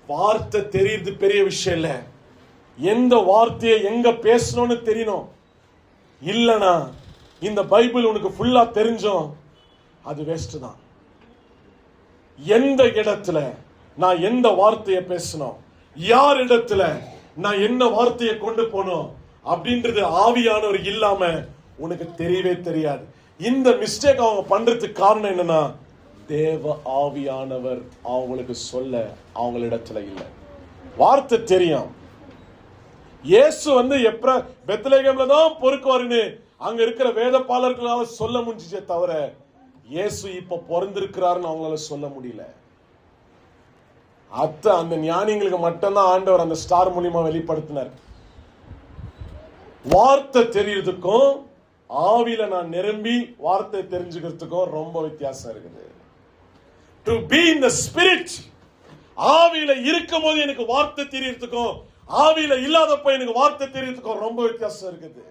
Speaker 3: வார்த்தை தெரியுது பெரிய விஷயம் இல்ல, எந்த வார்த்தையை எங்க பேசணும்னு தெரியணும். இல்லனா இந்த பைபிள் உனக்கு ஃபுல்லா தெரிஞ்சோம் அது வேஸ்ட் தான். எந்த இடத்துல நான் எந்த வார்த்தையை பேசணும், யார் இடத்துல நான் என்ன வார்த்தையை கொண்டு போனோம் அப்படின்றது ஆவியானவர் இல்லாம உனக்கு தெரியவே தெரியாது. இந்த மிஸ்டேக் அவங்க பண்றதுக்கு காரணம் என்னன்னா, தேவ ஆவியானவர் அவங்களுக்கு சொல்ல அவங்களிடத்துல இல்லை. வார்த்தை தெரியும். இயேசு எப்ப பெத்லகேம்ல தான் பொறுக்குவாருன்னு அங்க இருக்கிற வேதபாலர்களால சொல்ல முடிஞ்சே தவிர இயேசு இப்ப பிறந்திருக்கிறாருன்னு அவங்களால சொல்ல முடியல. அந்த ஞானிகளுக்கு மட்டும்தான் ஆண்டவர் அந்த ஸ்டார் மூலியமா வெளிப்படுத்தினார். வார்த்தை தெரியறதுக்கும் ஆவியில நான் நிரம்பி வார்த்தை தெரிஞ்சுக்கிறதுக்கும் ரொம்ப வித்தியாசம் இருக்குது. To be in the spirit, ஆவியில இருக்கும் போது எனக்கு வார்த்தை தெரியறதுக்கும் ஆவியில இல்லாதப்ப எனக்கு வார்த்தை தெரியறதுக்கும் ரொம்ப வித்தியாசம் இருக்குது.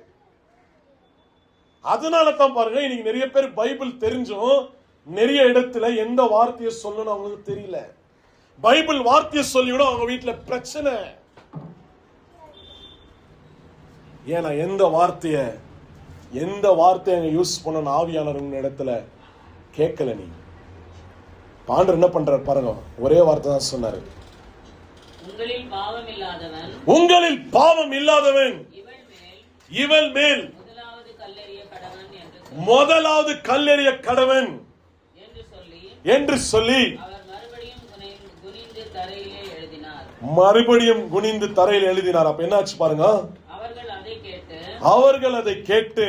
Speaker 3: அதனால தான் பாருங்க, இன்னைக்கு நிறைய பேர் பைபிள் தெரிஞ்சும் நிறைய இடத்துல எந்த வார்த்தையை சொல்லணும் அவங்களுக்கு தெரியல. பைபிள் வார்த்தையை சொல்லிவிட அவங்க வீட்டுல பிரச்சனை. ஏன்னா எந்த வார்த்தையை யூஸ் பண்ண ஆவியானவர் உங்க இடத்துல கேட்கல. நீ பாண்டர் என்ன பண்றாரு பாருங்க, ஒரே வார்த்தை தான் சொன்னாரு,
Speaker 4: உங்களில்
Speaker 3: பாவம் இல்லாதவன் இவள் மேல் முதலாவது கல்லெறிய கடவன் என்று சொல்லி மறுபடியும் குனிந்து தரையில் எழுதினார். அப்ப என்னாச்சு பாருங்க, அவர்கள் அதை கேட்டு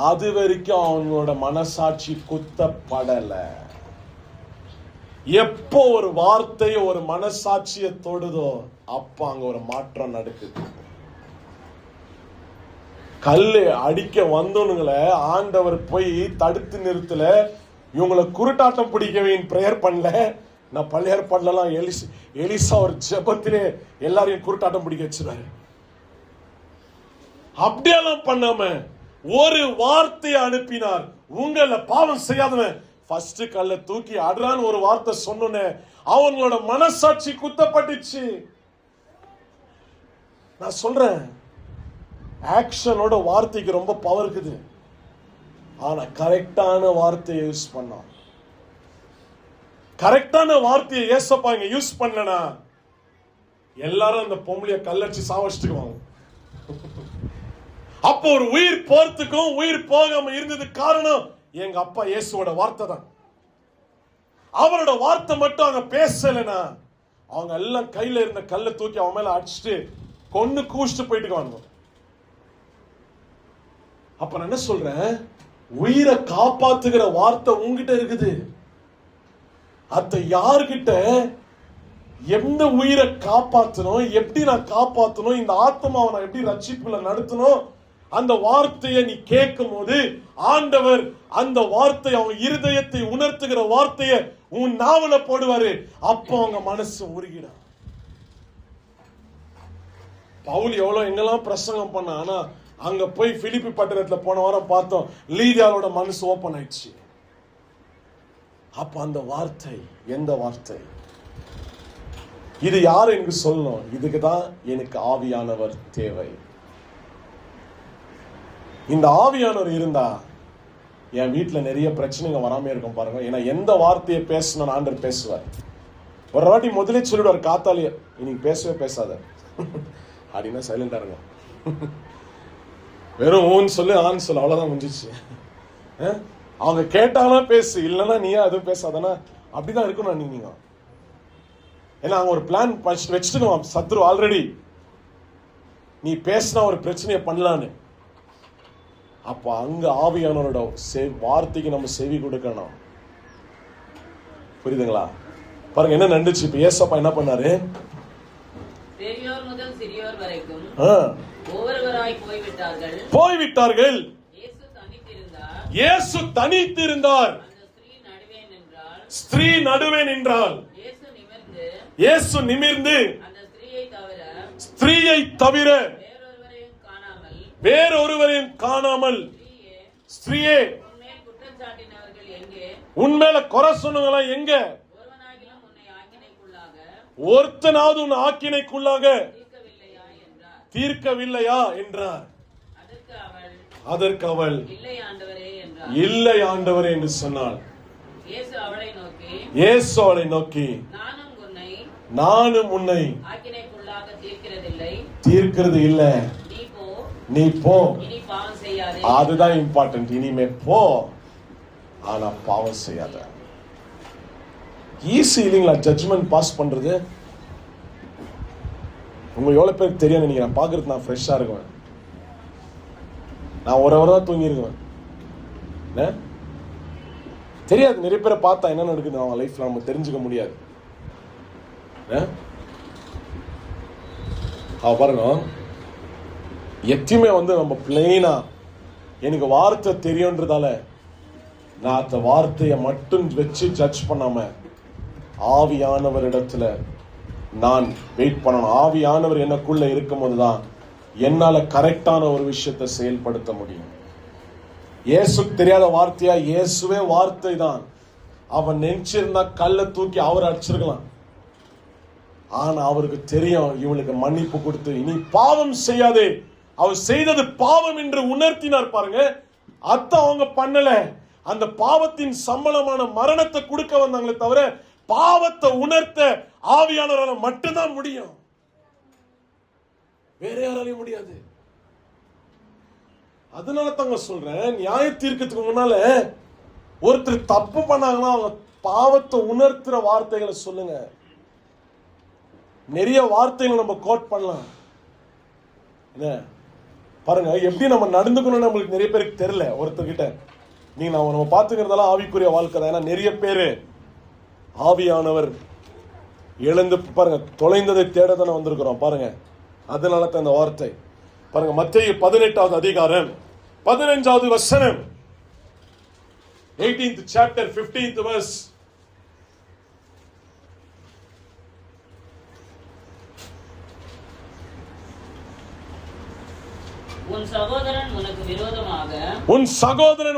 Speaker 3: அது வரைக்கும் அவங்களோட மனசாட்சி குத்தப்படல. எப்போ ஒரு வார்த்தை ஒரு மனசாட்சியை தொடுதோ அப்ப அங்க ஒரு மாற்றம் நடக்குது. கல்லு அடிக்க வந்தவனுங்களை ஆண்டவர் போய் தடுத்து நிறுத்தல. இவங்களை குருட்டாட்டம் பிடிக்கவே பிரேயர் பண்ணல. நான் பழைய ஏற்பாடுலாம் எலிசா ஒரு ஜெபத்திலே எல்லாரையும் குருட்டாட்டம் பிடிக்க வச்சிருவாரு. அப்படியெல்லாம் பண்ணாம ஒரு வார்த்தையை அனுப்பினார். உங்களை பாவம் செய்யாதவன் ஃபர்ஸ்ட் கல்ல தூக்கி அடுறான்னு ஒரு வார்த்தை சொன்னோன்னே அவங்களோட மனசாட்சி குத்தப்பட்டுச்சு. நான் சொல்றேன், ஆக்ஷனோட வார்த்தைக்கு ரொம்ப பவர் இருக்குது. ஆனா கரெக்டான வார்த்தையை யூஸ் பண்ணோம். கரெக்டான வார்த்தையை ஏசப்பா இங்க யூஸ் பண்ணலனா எல்லாரும் அந்த பொம்பளைய கல்லடிச்சு சாவச்சிட்டுக்குவாங்க. அப்போ ஒரு உயிர் போறதுக்கும் உயிர் போகாம இருந்தது காரணம் எங்க அப்பா இயேசுவோட வார்த்தை தான். அவரோட வார்த்தை மட்டும் அங்க பேசலனா அவங்க எல்லாம் கையில இருந்த கல்லை தூக்கி அவன் மேல அடிச்சுட்டு கொன்னு கூச்சிட்டு போயிட்டு. அப்ப நான் என்ன சொல்றேன், உயிரை காப்பாத்துகிற வார்த்தை உங்ககிட்ட இருக்குது. அத யார்கிட்ட எந்த உயிரை காப்பாத்தணும், எப்படி நான் காப்பாத்தணும், இந்த ஆத்மாவை நான் எப்படி ரட்சிப்புல நடத்தணும், அந்த வார்த்தையை நீ கேட்கும் போது ஆண்டவர் அந்த வார்த்தை அவன் இருதயத்தை உணர்த்துகிற வார்த்தையை உன் நாவல போடுவாரு. அப்போ அவங்க மனசு உருகிடும். பவுல் எவ்வளவு எங்கெல்லாம் பிரசங்கம் பண்ண, ஆனா அங்க போய் பிலிப்பி பட்டணத்துல போன வாரம் பார்த்தோம், லீதியாவோட மனசு ஓபன் ஆயிடுச்சு. அப்ப அந்த வார்த்தை எந்த வார்த்தை? இது யாரு எனக்கு சொல்லணும்? இதுக்குதான் எனக்கு ஆவியானவர் தேவை. இந்த ஆவியானவர் இருந்தா என் வீட்டுல நிறைய பிரச்சனைங்க வராம இருக்கும் பாருங்க. ஏன்னா எந்த வார்த்தையை பேசணும் ஆண்டவர் பேசுவார். ஒரு வாட்டி முதலே சொல்லிடுவார், காத்தாலிய இன்னைக்கு பேசவே பேசாத அப்படின்னா சைலண்டா இருங்க, வெறும் ஓன்னு சொல்லு ஆன்னு சொல்லு, அவ்வளவுதான் முடிஞ்சிச்சு. அவங்க கேட்டாலும் பேசு, இல்லைன்னா நீயா அதுவும் பேசாதானா, அப்படிதான் இருக்கணும் நீங்க. ஏன்னா அவங்க ஒரு பிளான் வச்சுக்கணும், சத்ரு ஆல்ரெடி நீ பேசினா ஒரு பிரச்சனையை பண்ணலான்னு. அப்ப அங்க ஆவியானவரோட வார்த்தைக்கு நம்ம செவி கொடுக்கணும். புரியுதுங்களா? பாருங்க என்ன நடந்துச்சு. இப்ப ஏசப்பா என்ன பண்ணாரு,
Speaker 4: பெரியோர் முதல் சிறியோர் வரைக்கும் ஒவ்வொருவராய்
Speaker 3: போய்விட்டார்கள். இயேசு தனித்திருந்தார். ஸ்திரீ நடுவே நின்றாள். இயேசு நிமிர்ந்து ஸ்திரீயை தவிர வேறொருவரையும் காணாமல் ஸ்திரீயே
Speaker 4: உன்மேல் குற்றம் சாட்டினவர்கள் எங்கே?
Speaker 3: உன்மேல குறை சொன்னவங்களா எங்க?
Speaker 4: ஒருவனாகிலும் உன்னை ஆக்கினைக்குள்ளாக
Speaker 3: ஒருத்தனாவது உன் ஆக்கினைக்குள்ளாக
Speaker 4: தீர்க்கவில்லையா என்றார்.
Speaker 3: தீர்க்கவில்லையா என்றார்.
Speaker 4: அதற்கு அவள்
Speaker 3: அதற்கு அவள்
Speaker 4: இல்லை ஆண்டவரே என்றார்.
Speaker 3: இல்லை ஆண்டவரே என்று சொன்னாள்.
Speaker 4: இயேசு அவளை நோக்கி,
Speaker 3: இயேசு அவளை நோக்கி, நானும் உன்னை
Speaker 4: ஆக்கினைக்குள்ளாக தீர்க்கிறதில்லை,
Speaker 3: தீர்க்கிறது இல்ல, நீ போ.
Speaker 4: இனி பாவம் செய்யாதே.
Speaker 3: அதுதான் இம்பார்ட்டன்ட். இனிமே போ, ஆனா பாவம் செய்யாத. ஈஸி இல்லைங்களா ஜட்ஜ்மெண்ட் பாஸ் பண்றது? உங்க எவ்வளவு பேருக்கு தெரியும் நினைக்கிறேன். பாக்குறது நான் ஃப்ரெஷ்ஷா இருக்குவேன். நான் ஒரு தான் தூங்கி இருக்குவேன். தெரியாது. நிறைய பேரை பார்த்தா என்ன நடக்குது அவங்க லைஃப்ல நம்ம தெரிஞ்சுக்க முடியாது. பாருங்க, எத்தையுமே நம்ம பிளெயினா எனக்கு வார்த்தை தெரியும்ன்றதால நான் அந்த வார்த்தையை மட்டும் வச்சு ஜட்ஜ் பண்ணாம ஆவியானவரிடத்துல நான் வெயிட் பண்ணணும். ஆவியானவர் எனக்குள்ள இருக்கும் போதுதான் என்னால கரெக்டான ஒரு விஷயத்தை செயல்படுத்த முடியும். இயேசுக்கு தெரியாத வார்த்தையா? இயேசுவே வார்த்தை தான். அவன் நினைச்சிருந்தா கல்லை தூக்கி அவரை அடிச்சிருக்கலாம். ஆனா அவருக்கு தெரியும் இவளுக்கு மன்னிப்பு கொடுத்து இனி பாவம் செய்யாதே. அவர் செய்தது பாவம் என்று உணர்த்தினார் பாருங்க. அத அவங்க பண்ணல. அந்த பாவத்தின் சம்பளமான மரணத்தை கொடுக்க வந்தாங்களே தவிர பாவத்தை உணர்த்த ஆவியானவரால மட்டும்தான் முடியும். வேற யாராலையும் முடியாது. அதனால தாங்க சொல்றேன், நியாய தீர்க்கத்துக்கு முன்னால ஒருத்தர் தப்பு பண்ணாங்கன்னா அவங்க பாவத்தை உணர்த்துற வார்த்தைகளை சொல்லுங்க. நிறைய வார்த்தைகளை நம்ம கோட் பண்ணலாம். என்ன பாருங்க, எப்படி நம்ம நடந்துக்கணும்னு நம்மளுக்கு நிறைய பேருக்கு தெரியல. ஒருத்தர்கிட்ட நீங்க நம்ம பார்த்துக்கிறதெல்லாம் ஆவிக்குரிய வாழ்க்கை தான். ஏன்னா நிறைய பேரு ஆவியானவர் இழந்து பாருங்க, தொலைந்ததை தேட தானே வந்திருக்கிறோம் பாருங்க. அதனால தான் இந்த வார்த்தை பாருங்க. மத்தேயு 18வது அதிகாரம் 15வது வசனம், 18th chapter 15th verse.
Speaker 4: உன் சகோதரன்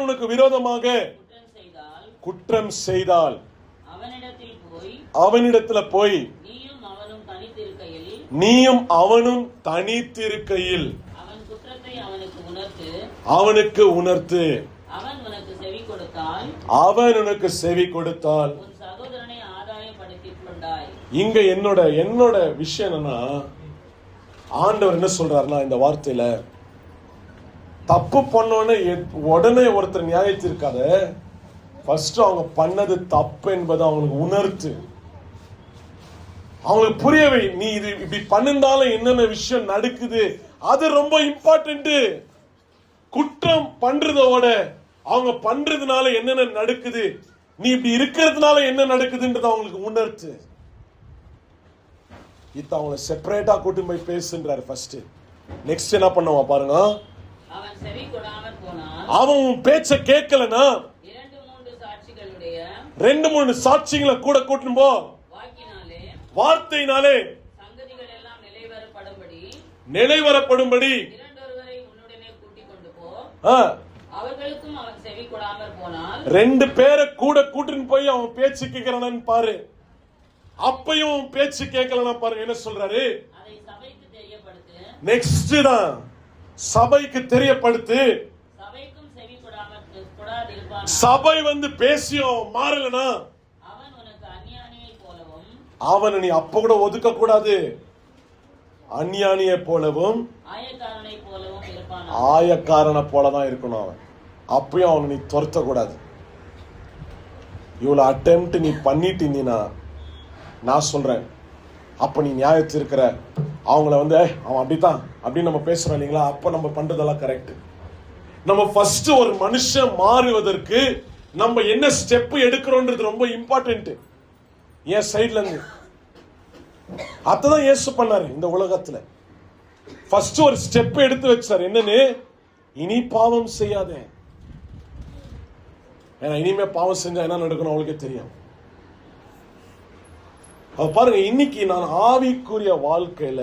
Speaker 4: உனக்கு விரோதமாக
Speaker 3: குற்றம் செய்தால்
Speaker 4: அவனிடத்தில் போய்
Speaker 3: நீயும் அவனும் தனித்திருக்கையில் அவனுக்கு உணர்த்து.
Speaker 4: அவன்
Speaker 3: உனக்கு செவி கொடுத்தால்
Speaker 4: உன் சகோதரனை ஆதாயப்படுத்திக் கொண்டாய்.
Speaker 3: இங்க என்னோட விஷயம் என்னன்னா, ஆண்டவர் என்ன சொல்றாருன்னா இந்த வார்த்தையில, தப்பு பண்ணோன்னு உடனே ஒருத்தர் நியாயத்திருக்காத. ஃபர்ஸ்ட் அவங்க பண்ணது தப்பு என்பதை அவங்களுக்கு உணர்த்து. அவங்களுக்கு புரியவை. நீ இது இப்படி பண்ணிருந்தாலும் என்னென்ன விஷயம் நடக்குது அது ரொம்ப இம்பார்ட்டன்ட். குற்றம் பண்றதோட அவங்க பண்றதுனால என்னென்ன நடக்குது, நீ இப்படி இருக்கிறதுனால என்ன நடக்குதுன்றது அவங்களுக்கு உணர்த்து. இத அவங்களை செப்பரேட்டா கூட்டி போய் பேசுன்றாரு ஃபர்ஸ்ட். நெக்ஸ்ட் என்ன பண்ணுவான் பாருங்க. அவன் பேச்ச கேட்கலனா 2-3 சாட்சிகளை கூட கூட்டின்னு போ. வார்த்தையினாலே நிலைவரப்படும்படி ரெண்டு பேரை கூட கூட்டின்னு போய் அவன் பேச்சு கேட்கிறானு பாரு. அப்பையும் பேச்சு கேட்கலன்னா பாருங்க என்ன சொல்றாரு. நெக்ஸ்ட் தான் சபைக்கு தெரியப்படுத்து. சபை பேசியும் மாறலனா அவனை நீ அப்ப கூட ஒதுக்க கூடாது. அந்நியானியை போலவும் ஆயக்காரனை போலதான் இருக்கணும். அவன் அப்பயும் அவனை நீ துரத்த கூடாது. இவ்வளவு அட்டெம்ப்ட் நீ பண்ணிட்டீங்கன்னா நான் சொல்றேன், அப்ப நீ நியாயத்து இருக்கிற. அவங்கள அவன் அப்படித்தான் அப்படின்னு நம்ம பேசுறோம் இல்லைங்களா, அப்ப நம்ம பண்றதெல்லாம் கரெக்ட். நம்ம ஃபர்ஸ்ட் ஒரு மனுஷன் மாறுவதற்கு நம்ம என்ன ஸ்டெப் எடுக்கிறோன்றது ரொம்ப இம்பார்ட்டன்ட். என் சைட்ல இருந்து அதான் இயேசு பண்ணாரு இந்த உலகத்துல. ஃபர்ஸ்ட் ஒரு ஸ்டெப் எடுத்து வச்சாரு. என்னன்னு, இனி பாவம் செய்யாதே. ஏன்னா இனிமே பாவம் செஞ்சா என்ன நடக்கணும் அவளுக்கே தெரியும். பாருங்க, இன்னைக்கு நான் ஆவிக்குரிய வாழ்க்கையில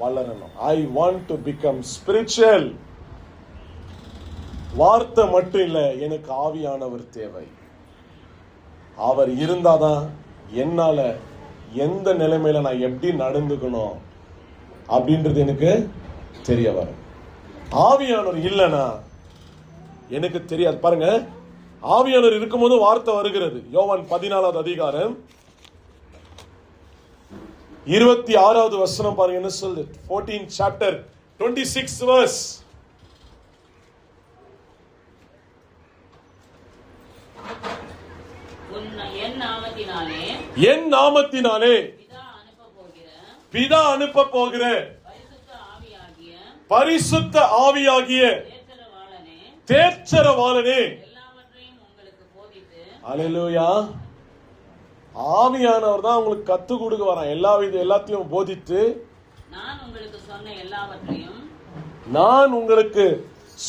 Speaker 3: வளரணும். ஐ வாண்ட் டு பிகம் ஸ்பிரிச்சுவல். வார்த்தை மட்டும் இல்ல, எனக்கு ஆவியானவர் தேவை. அவர் இருந்தாதான் என்னால எந்த நிலைமையில நான் எப்படி நடந்துக்கணும் அப்படின்றது எனக்கு தெரிய வரும். ஆவியானவர் இல்லைன்னா எனக்கு தெரியாது. பாருங்க, ஆவியானவர் இருக்கும்போது வார்த்தை வருகிறது. யோவான் 14வது அதிகாரம் 26வது வசனம் பாருங்க என்ன சொல்லுது. 14 chapter 26 verse. என் நாமத்தினாலே பிதா அனுப்ப போகிற பரிசுத்த ஆவியாகிய தேற்றரவாளனே. அல்லேலூயா. ஆவியானவர் தான் உங்களுக்கு கத்து கொடுக்க வரான். எல்லாத்தையும் போதித்து நான் உங்களுக்கு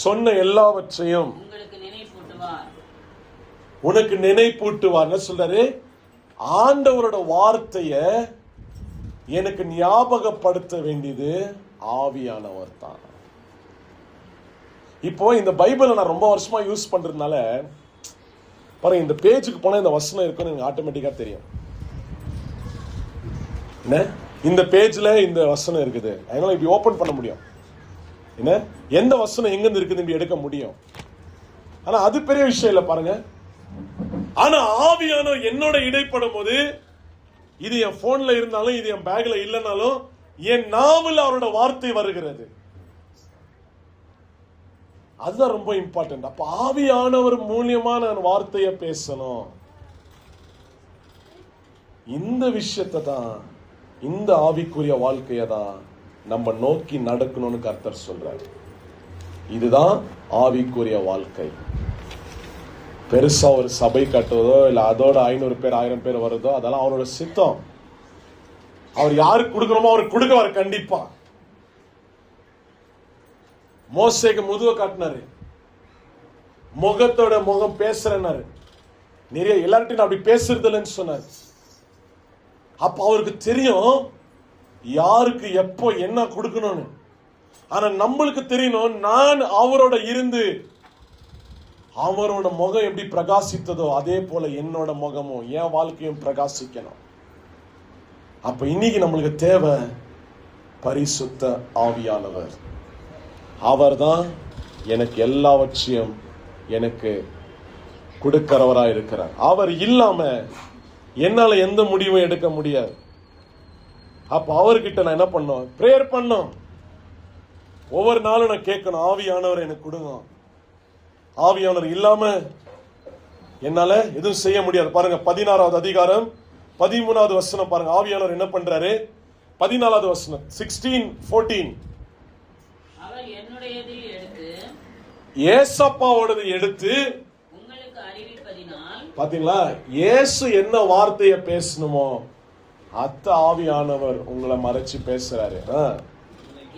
Speaker 3: சொன்ன எல்லாவற்றையும் உனக்கு நினைப்பூட்டுவார் சொல்றாரு. ஆண்டவரோட வார்த்தைய எனக்கு ஞாபகப்படுத்த வேண்டியது ஆவியானவர் தான். இப்போ இந்த பைபிளை நான் ரொம்ப வருஷமா யூஸ் பண்றதுனால பாருங்க, இந்த பேஜுக்கு போனா இந்த வசனம் இருக்குன்னு எனக்கு ஆட்டோமேட்டிக்கா தெரியும். என்ன இந்த பேஜ்ல இந்த வசனம் இருக்குது, அதனால இப்படி ஓபன் பண்ண முடியும். என்ன எந்த வசனம் எங்க இருந்து இருக்குது இப்படி எடுக்க முடியும். ஆனா அது பெரிய விஷயம் இல்ல பாருங்க. ஆனா ஆவியானவர் என்னோட இடைப்படும் போது, இது என் போன்ல இருந்தாலும் இது என் பேக்ல இல்லைனாலும் என் நாவில் அவரோட வார்த்தை வருகிறது. அதுதான் ரொம்ப இம்பார்ட்டன்ட். அப்ப ஆவியானவர் மூலியமா நான் வார்த்தையை பேசணும். இந்த விஷயத்தை தான், இந்த ஆவிக்குரிய வாழ்க்கையை தான் நம்ம நோக்கி நடக்கணும்னு கர்த்தர் சொல்றாரு. இதுதான் ஆவிக்குரிய வாழ்க்கை. பெருசா ஒரு சபை கட்டுவதோ இல்ல அதோட 500 பேர் 1000 பேர் வருதோ அதெல்லாம் அவரோட சித்தம். அவர் யாருக்கு கொடுக்கணுமோ அவருக்கு கொடுக்கவார் கண்டிப்பா. மோசேக்கு முதுவை காட்டினாரு, முகத்தோட முகம் பேசுறேன்னாரு. நிறைய எல்லார்ட்டையும் அப்படி பேசுறது இல்லைன்னு சொன்னார். அப்ப அவருக்கு தெரியும் யாருக்கு எப்போ என்ன கொடுக்கணும்னு. ஆனா நம்மளுக்கு தெரியணும், நான் அவரோட இருந்து அவரோட முகம் எப்படி பிரகாசித்ததோ அதே போல என்னோட முகமும் என் வாழ்க்கையும் பிரகாசிக்கணும். அப்ப இன்னைக்கு நம்மளுக்கு தேவை பரிசுத்த ஆவியானவர். அவர்தான் எனக்கு எல்லாவற்றையும் எனக்கு கொடுக்கிறவரா இருக்கிறார். அவர் இல்லாம என்னால எந்த முடிவும் எடுக்க முடியாது. அப்ப அவர்கிட்ட நான் என்ன பண்ணோம், பிரேயர் பண்ணோம். ஒவ்வொரு நாளும் நான் கேட்கணும், ஆவியானவர் எனக்கு கொடுங்க. ஆவியானவர் இல்லாம என்னால எதுவும் செய்ய முடியாது. பாருங்க 16வது அதிகாரம் 13வது வசனம் பாருங்க. ஆவியானவர் என்ன பண்றாரு? 14வது வசனம் 16:14.
Speaker 4: அவர் என்னுடையதை எடுத்து
Speaker 3: ஏசப்பாவோடதை எடுத்து
Speaker 4: உங்களுக்கு அறிவிப்பதினால்.
Speaker 3: பாத்தீங்களா, இயேசு என்ன வார்த்தையை பேசணுமோ அத்த ஆவியானவர் உங்களை மறைச்சு பேசுறாரு.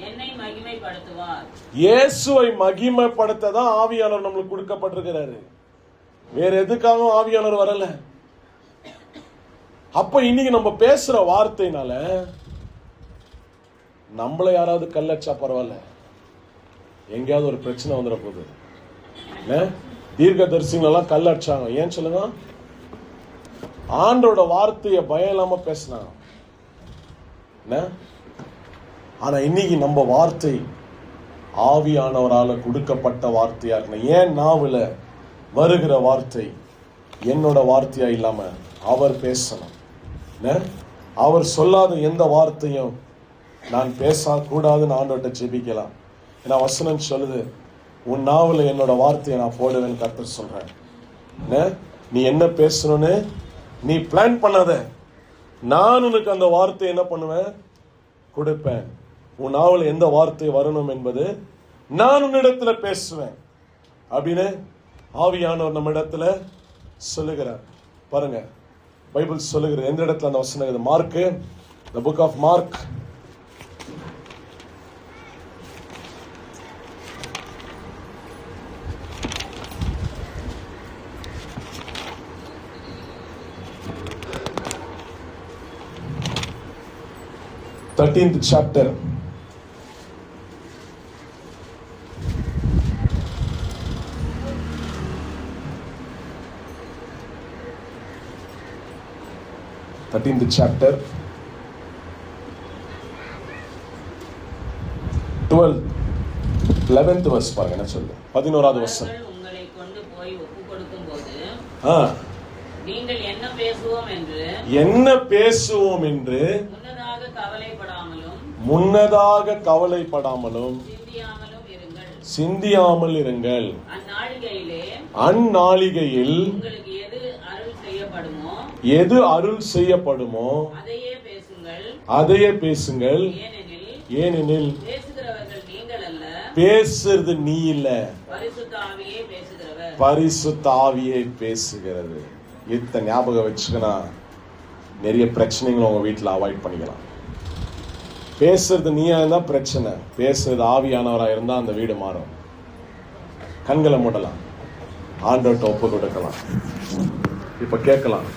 Speaker 4: என்னை மகிமைப்படுத்துவார்.
Speaker 3: இயேசுவை மகிமைப்படுத்த தான் ஆவியானவர் நம்மளுக்கு கொடுக்கப்பட்டிருக்கிறாரு. வேற எதுக்காகவும் ஆவியானவர் வரல. அப்ப இன்னைக்கு நம்ம பேசுற வார்த்தைனால நம்மள யாராவது கல்லச்சா பரவாயில்ல, எங்கேயாவது ஒரு பிரச்சனை வந்துட போகுது. தீர்க்க தரிசிகளெல்லாம் கல்லடிச்சாங்க. ஏன் சொல்லுங்க? ஆண்டோட வார்த்தைய பயம் இல்லாம பேசினாங்க. ஆனா இன்னைக்கு நம்ம வார்த்தை ஆவியானவரால கொடுக்கப்பட்ட வார்த்தையா இருக்கணும். ஏன் நாவுல வருகிற வார்த்தை என்னோட வார்த்தையா இல்லாம அவர் பேசணும். அவர் சொல்லாத எந்த வார்த்தையும் நான் பேசக்கூடாதுன்னு ஆண்டவர்கிட்ட ஜெபிக்கலாம். ஏன்னா வசனம் சொல்லுது, உன் நாவுல என்னோட வார்த்தையை நான் போடுவேன்னு கர்த்தர் சொல்றேன். நீ என்ன பேசணும்னு நீ பிளான் பண்ணாத, நான் உனக்கு அந்த வார்த்தையை என்ன பண்ணுவேன், கொடுப்பேன். உன் நாவல எந்த வார்த்தை வரணும் என்பது நான் உன்னிடத்துல பேசுவேன் அப்படின்னு ஆவியானவர் நம்ம இடத்துல சொல்லுகிறார். பாருங்க, பைபிள் சொல்லுகிறது எந்த இடத்துல அந்த வசனம் இருக்குது. Mark, the book of Mark, thirteenth chapter, 13th chapter 11th verse பாருங்க என்ன சொல்லுது. 11வது வசனம்.
Speaker 4: அவர்கள் உங்களை கொண்டு போய் ஒப்புக் கொடுக்கும்போது நீங்கள் என்ன பேசுவோம் என்று முன்னதாக கவலைப்படாமலும் சிந்தியாமல் இருங்கள். அந்நாளிகையில்
Speaker 3: உங்களுக்கு எது அருள் செய்யப்படுமோ அதையே பேசுங்கள். ஏனெனில் பேசுறது நீ இல்ல, பரிசுத்த ஆவியே பேசுகிறது. இத்த ஞாபகம் வச்சுக்கனா நிறைய பிரச்சனைகளை உங்க வீட்டுல அவாய்ட் பண்ணிக்கலாம். பேசுறது நீயா இருந்தா பிரச்சனை, பேசுறது ஆவியானவரா இருந்தா அந்த வீடு மாறும். கண்களை மூடலாம், ஆண்டவர்கிட்ட ஒப்பு கொடுக்கலாம். இப்ப கேட்கலாம்,